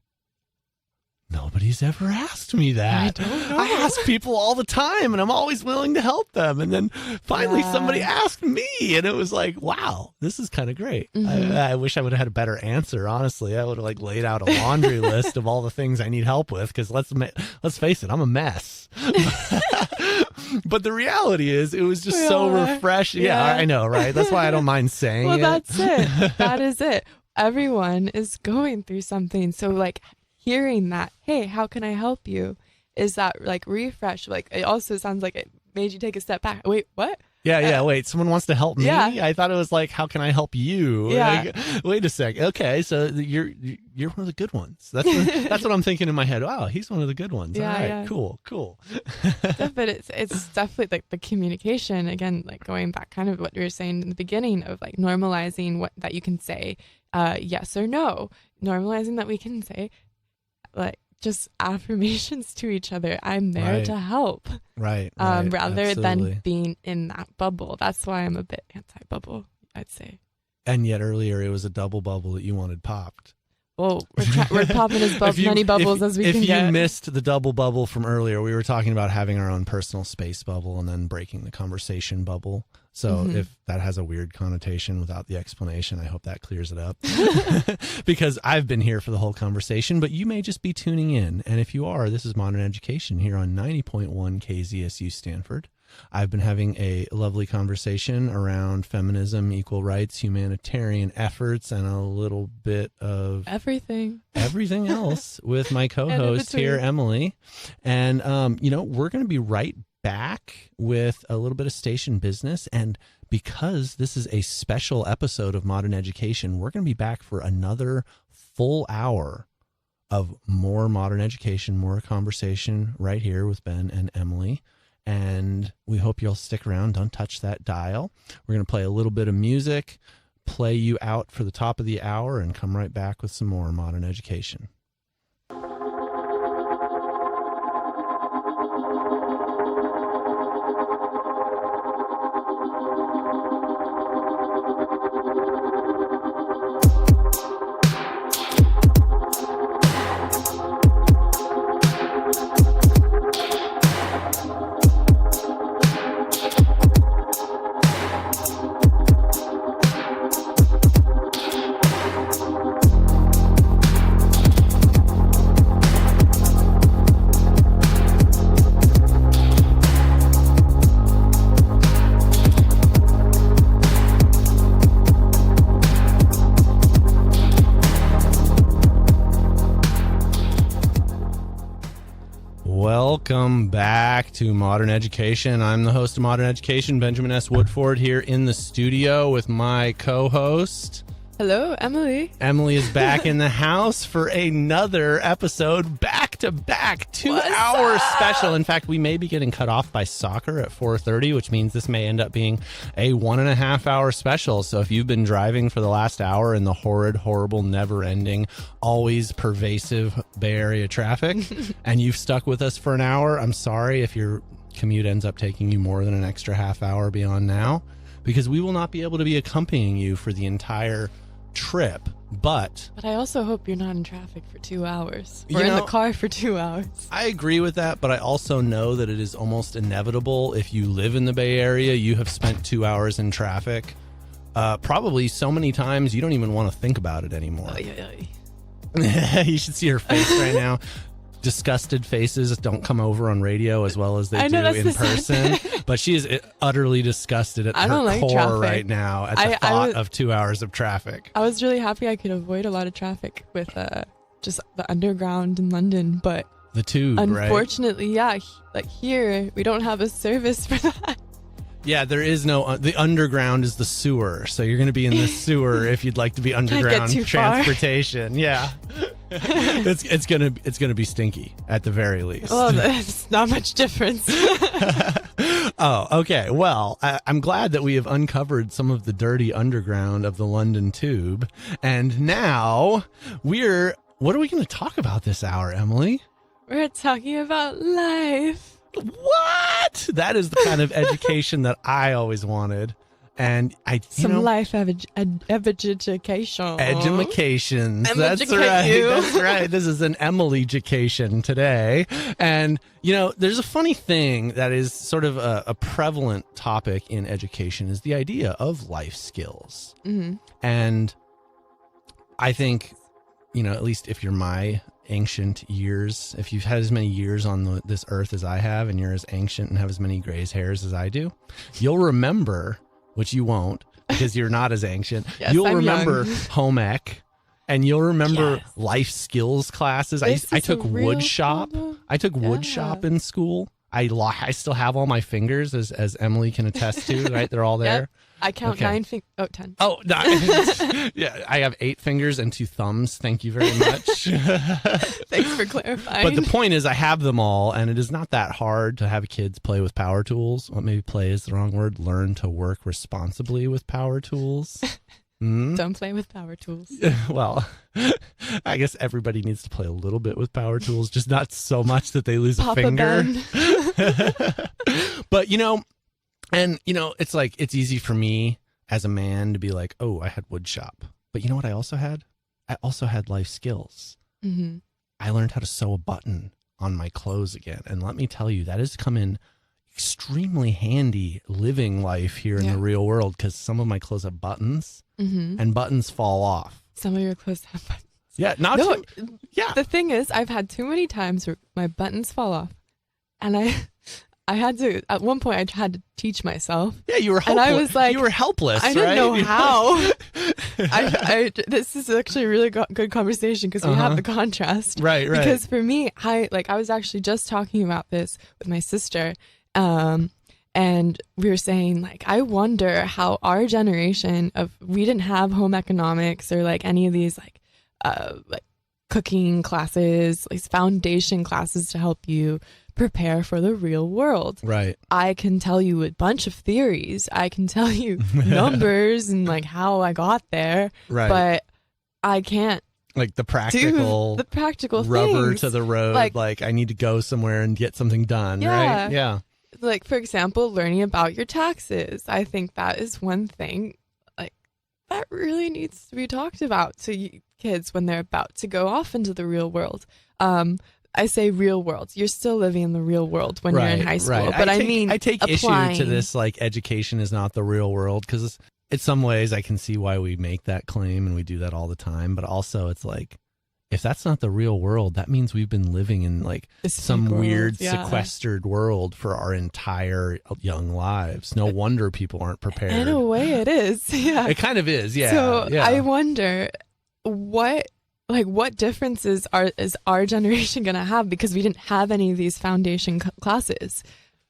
nobody's ever asked me that. I don't know. I ask people all the time and I'm always willing to help them. And then finally somebody asked me and it was like, wow, this is kind of great. I wish I would have had a better answer. Honestly, I would have like laid out a laundry list of all the things I need help with. Cause let's face it, I'm a mess, But the reality is it was just so refreshing. Yeah, I know, right? That's why I don't mind saying it. Well, that's it. That is it. Everyone is going through something. So like hearing that, hey, how can I help you? Is that like refresh? Like it also sounds like it made you take a step back. Wait, what? Yeah. Wait, someone wants to help me? Yeah. I thought it was like, how can I help you? Yeah. Like, wait a sec. Okay, so you're one of the good ones. That's what I'm thinking in my head. Wow, he's one of the good ones. Yeah, all right, yeah. Cool. But it's definitely like the communication again, like going back kind of what you were saying in the beginning of like normalizing what that you can say yes or no, normalizing that we can say like just affirmations to each other. I'm there to help. Right. Rather absolutely. than being in that bubble. That's why I'm a bit anti-bubble, I'd say. And yet earlier it was a double bubble that you wanted popped. Well, we're popping as many bubbles as we can get. If you missed the double bubble from earlier, we were talking about having our own personal space bubble and then breaking the conversation bubble. So if that has a weird connotation without the explanation, I hope that clears it up. Because I've been here for the whole conversation, but you may just be tuning in. And if you are, this is Modern Education here on 90.1 KZSU Stanford. I've been having a lovely conversation around feminism, equal rights, humanitarian efforts, and a little bit of everything else with my co-host here, Emily. And, we're going to be right back with a little bit of station business. And because this is a special episode of Modern Education, we're going to be back for another full hour of more Modern Education, more conversation right here with Ben and Emily. And we hope you'll stick around. Don't touch that dial. We're going to play a little bit of music, play you out for the top of the hour, and come right back with some more Modern Education. Welcome back to Modern Education. I'm the host of Modern Education, Benjamin S. Woodford, here in the studio with my co-host. Hello, Emily. Emily is back in the house for another episode, back-to-back, 2-hour special. In fact, we may be getting cut off by soccer at 4:30, which means this may end up being a 1.5-hour special. So if you've been driving for the last hour in the horrid, horrible, never-ending, always pervasive Bay Area traffic, and you've stuck with us for an hour, I'm sorry if your commute ends up taking you more than an extra half hour beyond now, because we will not be able to be accompanying you for the entire trip. But I also hope you're not in traffic for 2 hours or in the car for 2 hours. I agree with that, but I also know that it is almost inevitable. If you live in the Bay Area, you have spent 2 hours in traffic, probably so many times you don't even want to think about it anymore. You should see her face right now. Disgusted faces don't come over on radio as well as they do in person, but she is utterly disgusted at her core right now at the thought of 2 hours of traffic. I was really happy I could avoid a lot of traffic with just the underground in London, but the tube, unfortunately, like here we don't have a service for that. Yeah, there is no, the underground is the sewer. So you're going to be in the sewer if you'd like to be underground transportation. Far. Yeah. it's going to be stinky at the very least. Well, there's not much difference. Oh, okay. Well, I'm glad that we have uncovered some of the dirty underground of the London Tube. And now what are we going to talk about this hour, Emily? We're talking about life. What? That is the kind of education that I always wanted. And life education. Educations. That's right. That's right. This is an Emily-education today. And, there's a funny thing that is sort of a prevalent topic in education is the idea of life skills. Mm-hmm. And I think, at least if you're my ancient years, if you've had as many years on this earth as I have, and you're as ancient and have as many gray hairs as I do, you'll remember, which you won't because you're not as ancient. Yes, you'll I'm remember young. home ec, and you'll remember life skills classes. I took wood shop. I took wood shop in school. I still have all my fingers, as Emily can attest to, right? They're all there. Yep. I count 9 fingers. Oh, 10. Oh, no. Yeah, I have 8 fingers and 2 thumbs. Thank you very much. Thanks for clarifying. But the point is, I have them all, and it is not that hard to have kids play with power tools. Well, maybe play is the wrong word. Learn to work responsibly with power tools. Don't play with power tools. Well, I guess everybody needs to play a little bit with power tools, just not so much that they lose Papa a finger. Ben. But, it's like, it's easy for me as a man to be like, oh, I had wood shop. But you know what I also had? I also had life skills. Mm-hmm. I learned how to sew a button on my clothes again. And let me tell you, that has come in extremely handy living life here in the real world, because some of my clothes have buttons and buttons fall off. Some of your clothes have buttons. Yeah, The thing is, I've had too many times where my buttons fall off, and I had to, at one point, I had to teach myself. Yeah, you were helpless. And I was like, you were helpless, I didn't know how. I this is actually a really good conversation because we have the contrast. Right. Because for me, I was actually just talking about this with my sister. And we were saying, like, I wonder how our generation we didn't have home economics or like any of these like cooking classes, like foundation classes to help you prepare for the real world. Right. I can tell you a bunch of theories. I can tell you numbers and like how I got there. Right. But I can't like the practical rubber things. To the road. Like I need to go somewhere and get something done. Yeah. Right. Yeah. Like, for example, learning about your taxes. I think that is one thing like that really needs to be talked about to kids when they're about to go off into the real world. I say real world. You're still living in the real world when you're in high school. But I take issue to this, like, education is not the real world, because in some ways I can see why we make that claim and we do that all the time. But also it's like, if that's not the real world, that means we've been living in like some weird sequestered world for our entire young lives. No wonder people aren't prepared. In a way it is. Yeah. It kind of is. Yeah. So I wonder what differences is our generation going to have because we didn't have any of these foundation classes.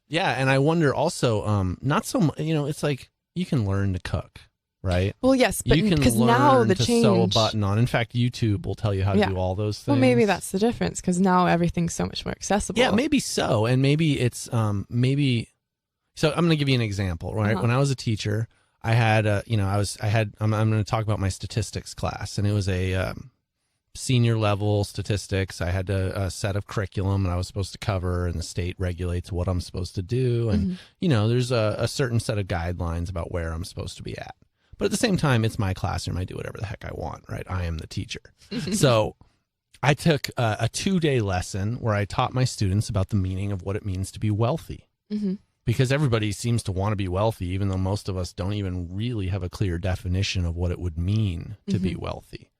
Yeah. And I wonder also, not so much, it's like you can learn to cook. Right. Well, yes, but you can because learn now the to change. Sew a button on. In fact, YouTube will tell you how to do all those things. Well, maybe that's the difference because now everything's so much more accessible. Yeah, maybe so, and maybe it's maybe. So I'm going to give you an example. Right, when I was a teacher, I had I'm going to talk about my statistics class, and it was a senior level statistics. I had a set of curriculum that I was supposed to cover, and the state regulates what I'm supposed to do, and there's a certain set of guidelines about where I'm supposed to be at. But at the same time, it's my classroom. I do whatever the heck I want, right? I am the teacher. So I took a 2-day lesson where I taught my students about the meaning of what it means to be wealthy. Because everybody seems to want to be wealthy, even though most of us don't even really have a clear definition of what it would mean to be wealthy.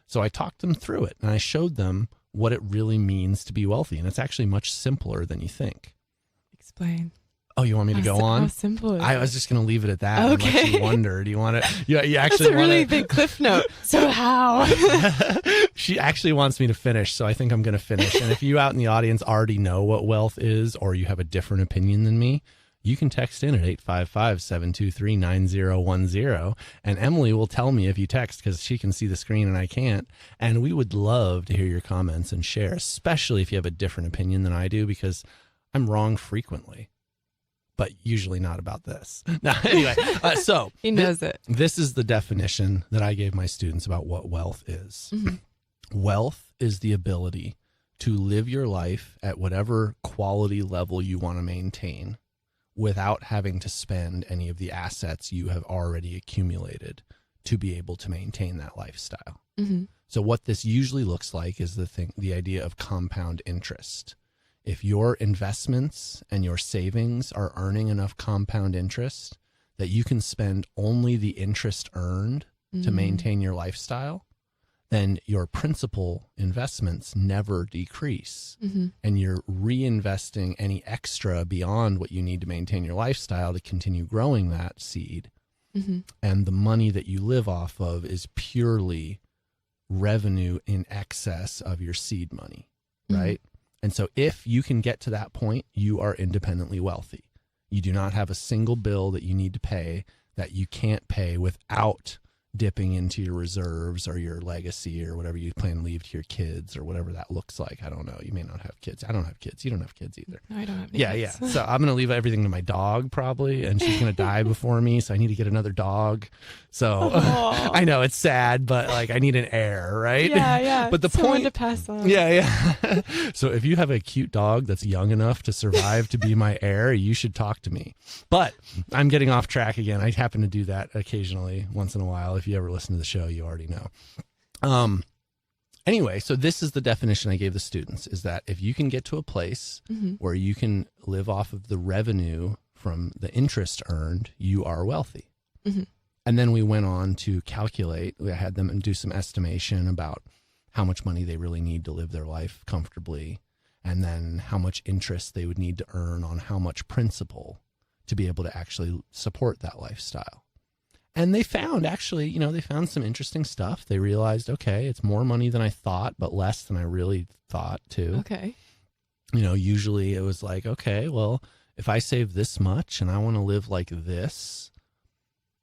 So I talked them through it, and I showed them what it really means to be wealthy. And it's actually much simpler than you think. Explain. Oh, you want me to go on? How simple is I was just going to leave it at that and let you wonder. Do you want to? You actually That's a really big cliff note. So how? She actually wants me to finish, so I think I'm going to finish. And if you out in the audience already know what wealth is, or you have a different opinion than me, you can text in at 855-723-9010, and Emily will tell me if you text, because she can see the screen and I can't. And we would love to hear your comments and share, especially if you have a different opinion than I do, because I'm wrong frequently. But usually not about this. Now, anyway, so he knows it. This is the definition that I gave my students about what wealth is. Wealth is the ability to live your life at whatever quality level you want to maintain without having to spend any of the assets you have already accumulated to be able to maintain that lifestyle. So what this usually looks like is the idea of compound interest. If your investments and your savings are earning enough compound interest that you can spend only the interest earned to maintain your lifestyle, then your principal investments never decrease. And you're reinvesting any extra beyond what you need to maintain your lifestyle to continue growing that seed. And the money that you live off of is purely revenue in excess of your seed money, right? And so if you can get to that point, you are independently wealthy. You do not have a single bill that you need to pay that you can't pay without dipping into your reserves or your legacy or whatever you plan to leave to your kids or whatever that looks like. I don't know. You may not have kids. I don't have kids. You don't have kids either. No, I don't have kids. kids. So I'm going to leave everything to my dog probably, and she's going to die before me. So I need to get another dog. So I know it's sad, but like I need an heir, right? Yeah. But the Someone point to pass on. Yeah. So if you have a cute dog that's young enough to survive to be my heir, you should talk to me. But I'm getting off track again. I happen to do that occasionally, once in a while. If you ever listen to the show, you already know. Anyway, so this is the definition I gave the students, is that if you can get to a place where you can live off of the revenue from the interest earned, you are wealthy. And then we went on to calculate. We had them do some estimation about how much money they really need to live their life comfortably, and then how much interest they would need to earn on how much principal to be able to actually support that lifestyle. And they found actually, they found some interesting stuff. They realized, okay, it's more money than I thought, but less than I really thought too. Okay. Usually it was like, okay, well, if I save this much and I want to live like this,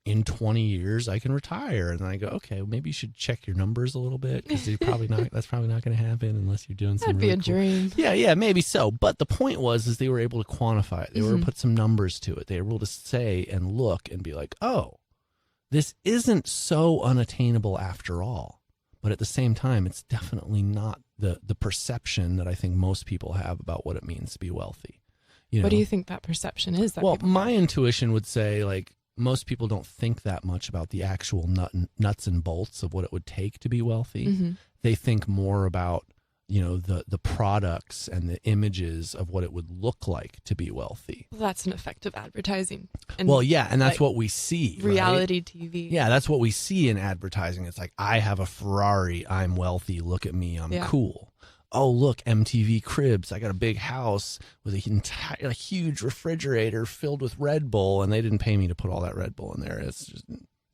in 20 years, I can retire. And then I go, okay, well, maybe you should check your numbers a little bit, because that's probably not going to happen unless you're doing something. That'd be a dream. Yeah, maybe so. But the point was they were able to quantify it. They were able to put some numbers to it. They were able to say and look and be like, oh, this isn't so unattainable after all. But at the same time, it's definitely not the perception that I think most people have about what it means to be wealthy. What do you think that perception is? Well, my intuition would say, like, most people don't think that much about the actual nuts and bolts of what it would take to be wealthy. They think more about, the products and the images of what it would look like to be wealthy. Well, that's an effective advertising. And and that's what we see. Reality right? TV. Yeah, that's what we see in advertising. It's like, I have a Ferrari, I'm wealthy, look at me, I'm cool. Oh, look, MTV Cribs, I got a big house with a huge refrigerator filled with Red Bull, and they didn't pay me to put all that Red Bull in there. It's just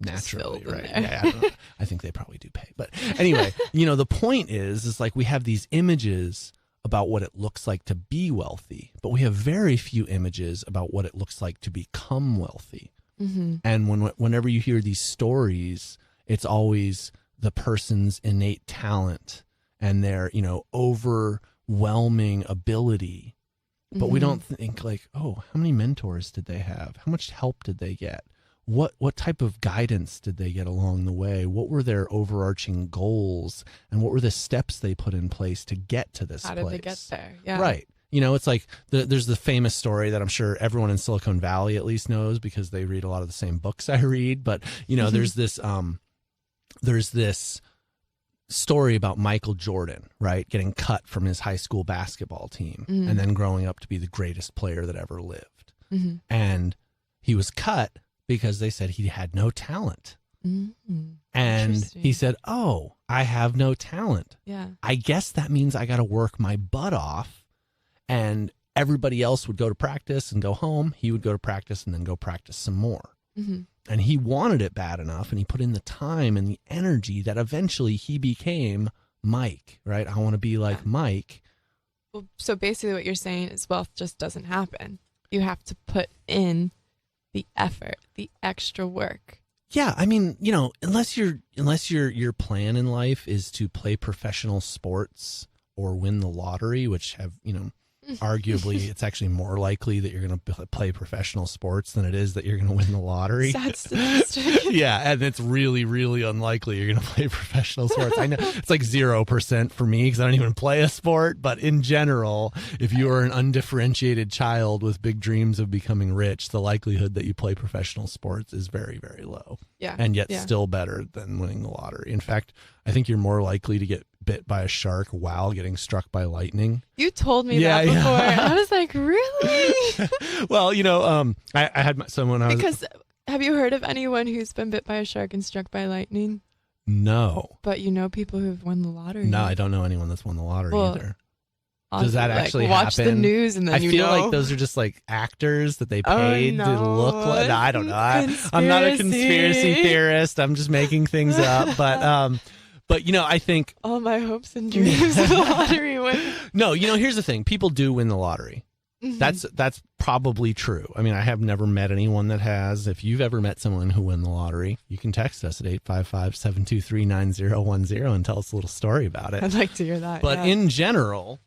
naturally, right? Yeah, I don't know. I think they probably do pay. But anyway, the point is like we have these images about what it looks like to be wealthy, but we have very few images about what it looks like to become wealthy. And whenever you hear these stories, it's always the person's innate talent and their, overwhelming ability. But we don't think like, oh, how many mentors did they have? How much help did they get? What type of guidance did they get along the way? What were their overarching goals? And what were the steps they put in place to get to this place? How did they get there? Yeah. Right. It's like there's the famous story that I'm sure everyone in Silicon Valley at least knows because they read a lot of the same books I read. But, there's this story about Michael Jordan, right? Getting cut from his high school basketball team and then growing up to be the greatest player that ever lived. And he was cut because they said he had no talent. And he said, oh, I have no talent. Yeah. I guess that means I got to work my butt off. And everybody else would go to practice and go home. He would go to practice and then go practice some more. And he wanted it bad enough, and he put in the time and the energy that eventually he became Mike, right? I want to be like Mike. Well, so basically what you're saying is wealth just doesn't happen. You have to put in the effort, the extra work. Yeah, I mean, unless your plan in life is to play professional sports or win the lottery, which have, arguably it's actually more likely that you're going to play professional sports than it is that you're going to win the lottery. Sad statistic. Yeah, and it's really, really unlikely you're going to play professional sports. I know it's like 0% for me because I don't even play a sport. But in general, if you are an undifferentiated child with big dreams of becoming rich, the likelihood that you play professional sports is very, very low. Yeah. And yet still better than winning the lottery. In fact, I think you're more likely to get bit by a shark while getting struck by lightning. You told me that before. I was like, really? Well, I had someone. Because have you heard of anyone who's been bit by a shark and struck by lightning? No. But you know people who've won the lottery. No, I don't know anyone that's won the lottery either. Does that actually watch happen? the news and then I feel like those are just like acters that they paid to look like. No, I don't know. I'm not a conspiracy theorist. I'm just making things up. But you know, I think all my hopes and dreams of the lottery win. No, you know, here's the thing: people do win the lottery. Mm-hmm. That's probably true. I mean, I have never met anyone that has. If you've ever met someone who won the lottery, you can text us at 855-723-9010 and tell us a little story about it. I'd like to hear that. But in general,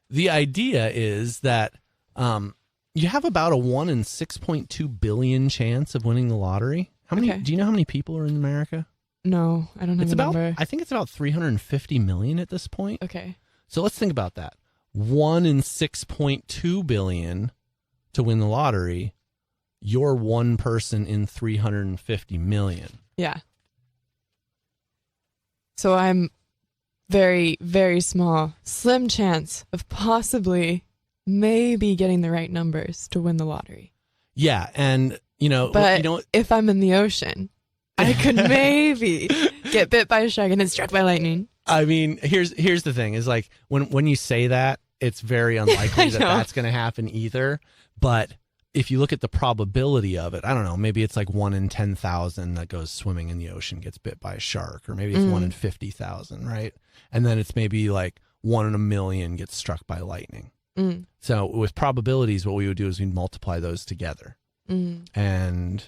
the idea is that you have about a 1 in 6.2 billion chance of winning the lottery. How many? Do you know how many people are in America? No, I don't have a number. I think it's about 350 million at this point. Okay. So let's think about that. 1 in 6.2 billion to win the lottery. You're one person in 350 million. Yeah. So I'm very, very small, slim chance of possibly maybe getting the right numbers to win the lottery. Yeah. And, but if I'm in the ocean, I could maybe get bit by a shark and then struck by lightning. I mean, here's the thing is like when you say that, it's very unlikely that that's going to happen either. But if you look at the probability of it, I don't know, maybe it's like 1 in 10,000 that goes swimming in the ocean gets bit by a shark, or maybe it's 1 in 50,000, right? And then it's maybe like 1 in a million gets struck by lightning. So with probabilities, what we would do is we'd multiply those together. And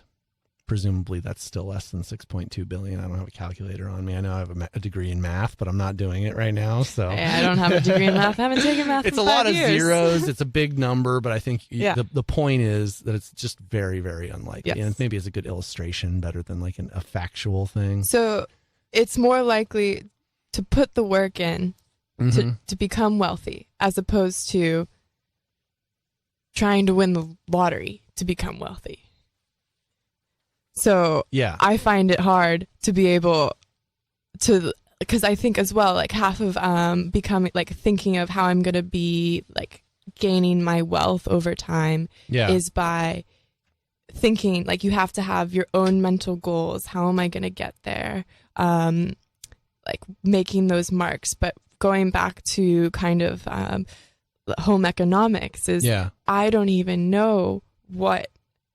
presumably that's still less than 6.2 billion. I don't have a calculator on me. I know I have a degree in math, but I'm not doing it right now. So I don't have a degree in math. I haven't taken math. It's in a lot 5 of years. zeros. It's a big number, but I think the point is that it's just very, very unlikely. Yes. And maybe it's a good illustration, better than like a factual thing. So it's more likely to put the work in to become wealthy, as opposed to trying to win the lottery to become wealthy. So I find it hard to be able to, because I think as well, like half of becoming, like thinking of how I'm going to be like gaining my wealth over time is by thinking like you have to have your own mental goals. How am I going to get there? Like making those marks. But going back to kind of home economics is I don't even know what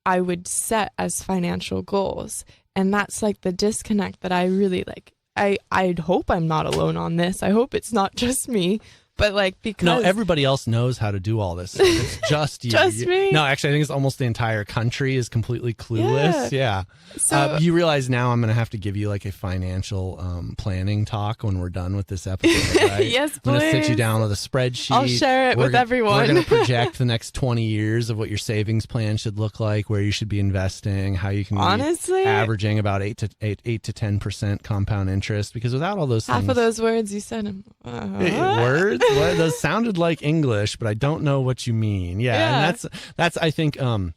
I would set as financial goals. And that's like the disconnect that I really like. I'd hope I'm not alone on this. I hope it's not just me. But like, because no, everybody else knows how to do all this. It's just you. Just me? No, actually, I think it's almost the entire country is completely clueless. Yeah. So you realize now I'm going to have to give you like a financial planning talk when we're done with this episode, right? Yes, please. I'm going to sit you down with a spreadsheet. I'll share it with everyone. We're going to project the next 20 years of what your savings plan should look like, where you should be investing, how you can be averaging about 8 to 10% compound interest. Because without all those half things, of those words you said, words. What? Those sounded like English, but I don't know what you mean. Yeah. And that's I think I'm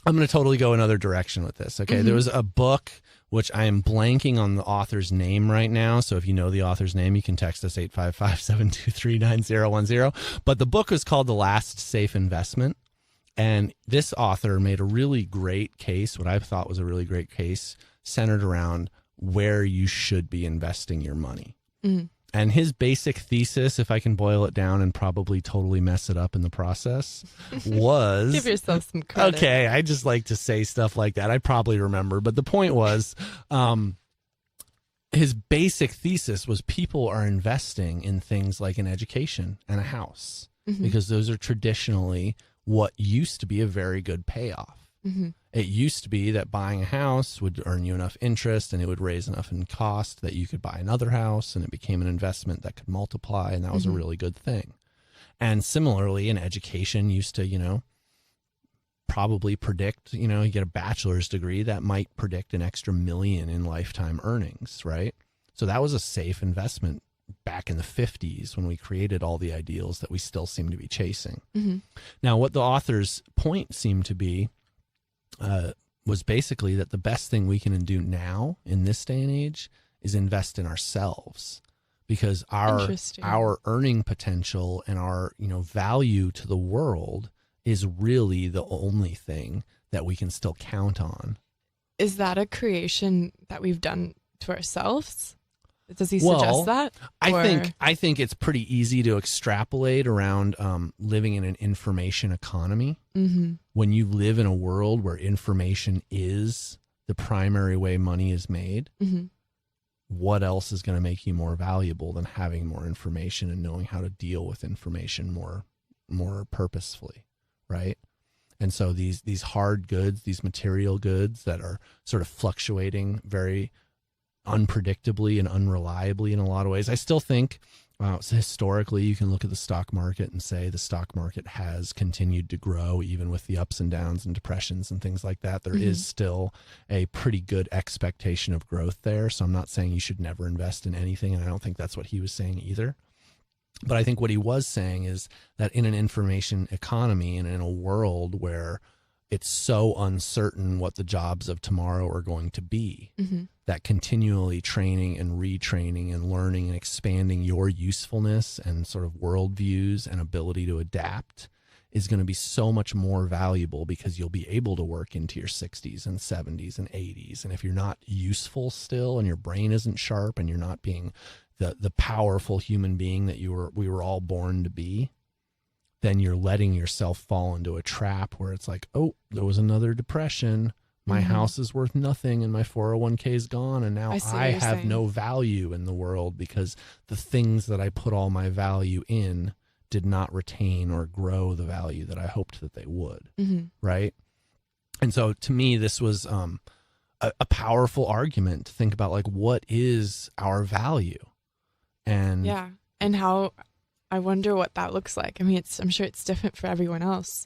going to totally go another direction with this. Okay. There was a book which I am blanking on the author's name right now. So if you know the author's name, you can text us 855-723-9010. But the book was called The Last Safe Investment. And this author made a really great case, what I thought was a really great case, centered around where you should be investing your money. And his basic thesis, if I can boil it down and probably totally mess it up in the process, was... Give yourself some credit. Okay, I just like to say stuff like that. I probably remember. But the point was, his basic thesis was people are investing in things like an education and a house, because those are traditionally what used to be a very good payoff. It used to be that buying a house would earn you enough interest and it would raise enough in cost that you could buy another house, and it became an investment that could multiply, and that was a really good thing. And similarly, an education used to, probably predict, you get a bachelor's degree that might predict an extra $1 million in lifetime earnings, right? So that was a safe investment back in the 50s when we created all the ideals that we still seem to be chasing. Now, what the author's point seemed to be was basically that the best thing we can do now in this day and age is invest in ourselves, because our earning potential and our value to the world is really the only thing that we can still count on. Is that a creation that we've done to ourselves? Does he suggest that? I think it's pretty easy to extrapolate around living in an information economy. Mm-hmm. When you live in a world where information is the primary way money is made, mm-hmm. what else is going to make you more valuable than having more information and knowing how to deal with information more purposefully, right? And so these hard goods, these material goods that are sort of fluctuating very unpredictably and unreliably in a lot of ways. I still think so historically you can look at the stock market and say the stock market has continued to grow even with the ups and downs and depressions and things like that. There mm-hmm. is still a pretty good expectation of growth there. So I'm not saying you should never invest in anything, and I don't think that's what he was saying either. But I think what he was saying is that in an information economy and in a world where it's so uncertain what the jobs of tomorrow are going to be, mm-hmm. that continually training and retraining and learning and expanding your usefulness and sort of worldviews and ability to adapt is going to be so much more valuable because you'll be able to work into your 60s and 70s and 80s. And if you're not useful still and your brain isn't sharp and you're not being the powerful human being that we were all born to be, then you're letting yourself fall into a trap where it's like, oh, there was another depression. My mm-hmm. house is worth nothing and my 401k is gone. And now I have no value in the world because the things that I put all my value in did not retain or grow the value that I hoped that they would. Mm-hmm. Right. And so to me, this was a powerful argument to think about, like, what is our value? And yeah. And how, I wonder what that looks like. I mean, I'm sure it's different for everyone else.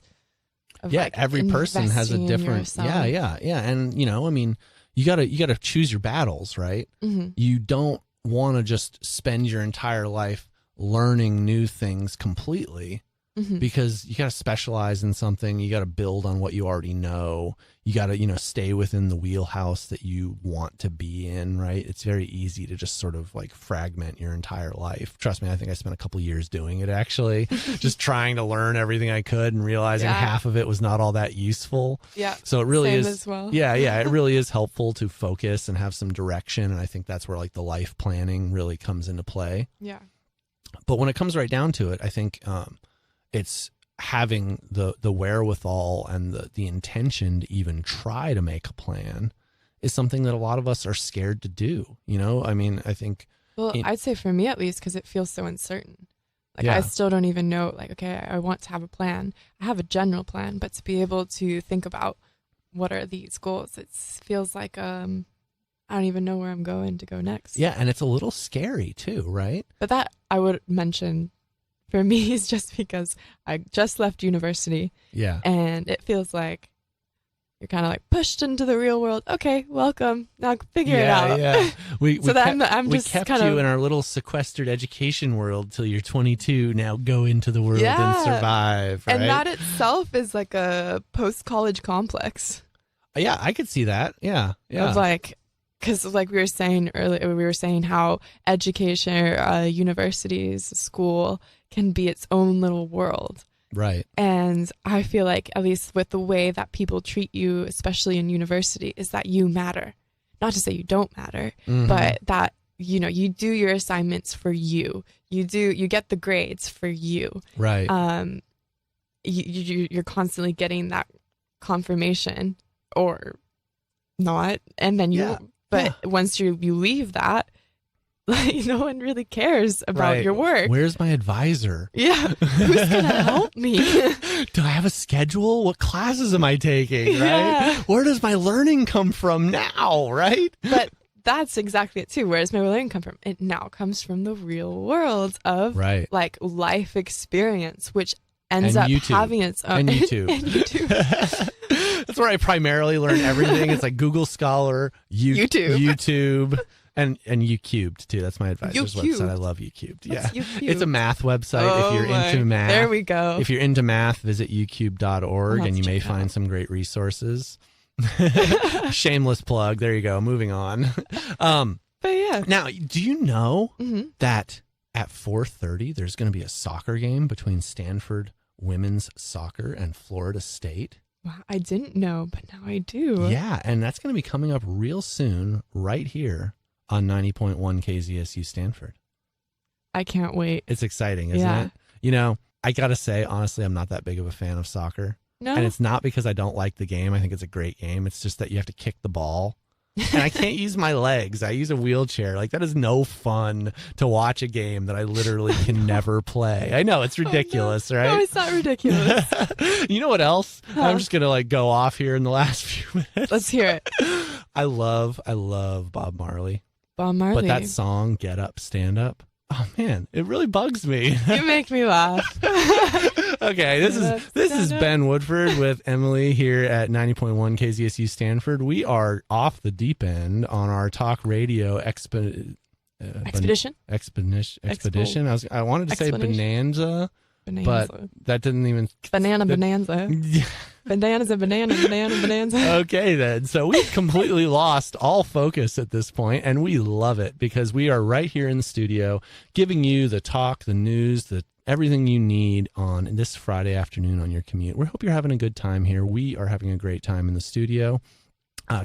Yeah, like every person has a different. Yeah. And I mean, you gotta choose your battles, right? Mm-hmm. You don't want to just spend your entire life learning new things completely, mm-hmm. because you got to specialize in something. You got to build on what you already know. You got to, stay within the wheelhouse that you want to be in, right? It's very easy to just sort of like fragment your entire life. Trust me, I think I spent a couple of years doing it, actually, just trying to learn everything I could and realizing half of it was not all that useful. Yeah. So it really is. As well. Yeah. It really is helpful to focus and have some direction. And I think that's where like the life planning really comes into play. Yeah. But when it comes right down to it, I think it's having the wherewithal and the intention to even try to make a plan is something that a lot of us are scared to do. I mean, I think. Well, I'd say for me at least, because it feels so uncertain. Like I still don't even know, like, okay, I want to have a plan. I have a general plan, but to be able to think about what are these goals, it feels like I don't even know where I'm going to go next. Yeah, and it's a little scary too, right? But that I would mention for me is just because I just left university. Yeah. And it feels like you're kind of like pushed into the real world. Okay, welcome. Now figure it out. Yeah. We kept kind you in our little sequestered education world till you're 22. Now go into the world and survive. Right? And that itself is like a post-college complex. Yeah, I could see that. Yeah. Of like, because like we were saying earlier, we were saying how education or universities, school can be its own little world. Right. And I feel like, at least with the way that people treat you, especially in university, is that you matter. Not to say you don't matter, mm-hmm. but that, you do your assignments for you. You get the grades for you. Right. You're constantly getting that confirmation or not. And then once you leave that, like, no one really cares about your work. Where's my advisor? Yeah. Who's going to help me? Do I have a schedule? What classes am I taking? Yeah. Right? Where does my learning come from now? Right. But that's exactly it too. Where does my learning come from? It now comes from the real world of like life experience, which ends up having its own. And YouTube. And YouTube. That's where I primarily learn everything. It's like Google Scholar, YouTube. And UCubed too. That's my advisor's website. I love UCubed. Yeah. It's a math website. If you're into math. There we go. If you're into math, visit ucube.org and you may find some great resources. Shameless plug. There you go. Moving on. But yeah. Now, do you know mm-hmm. that at 4:30 there's going to be a soccer game between Stanford women's soccer and Florida State? Wow, I didn't know, but now I do. Yeah, and that's going to be coming up real soon right here on 90.1 KZSU Stanford. I can't wait. It's exciting, isn't it? You know, I got to say, honestly, I'm not that big of a fan of soccer. No. And it's not because I don't like the game. I think it's a great game. It's just that you have to kick the ball. And I can't use my legs. I use a wheelchair. Like, that is no fun to watch a game that I literally can never play. I know, it's ridiculous, oh, no. right? No, it's not ridiculous. You know what else? Huh? I'm just going to like go off here in the last few minutes. Let's hear it. I love Bob Marley. Bob Marley. But that song, Get Up, Stand Up, oh man, it really bugs me. You make me laugh. Okay, this is Ben Woodford with Emily here at 90.1 KZSU Stanford. We are off the deep end on our talk radio expedition. I wanted to say bonanza, but that didn't even bonanza. Bonanza. Okay, then. So we've completely lost all focus at this point, and we love it because we are right here in the studio giving you the talk, the news, everything you need on this Friday afternoon on your commute. We hope you're having a good time here. We are having a great time in the studio.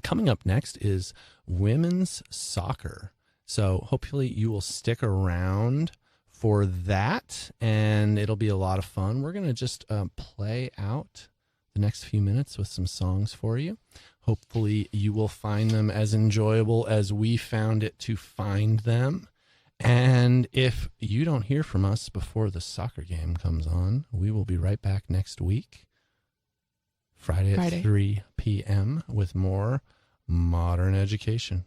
Coming up next is women's soccer. So hopefully you will stick around for that, and it'll be a lot of fun. We're going to just play out the next few minutes with some songs for you. Hopefully you will find them as enjoyable as we found it to find them. And if you don't hear from us before the soccer game comes on, we will be right back next week, Friday at 3 p.m. with more Modern Education.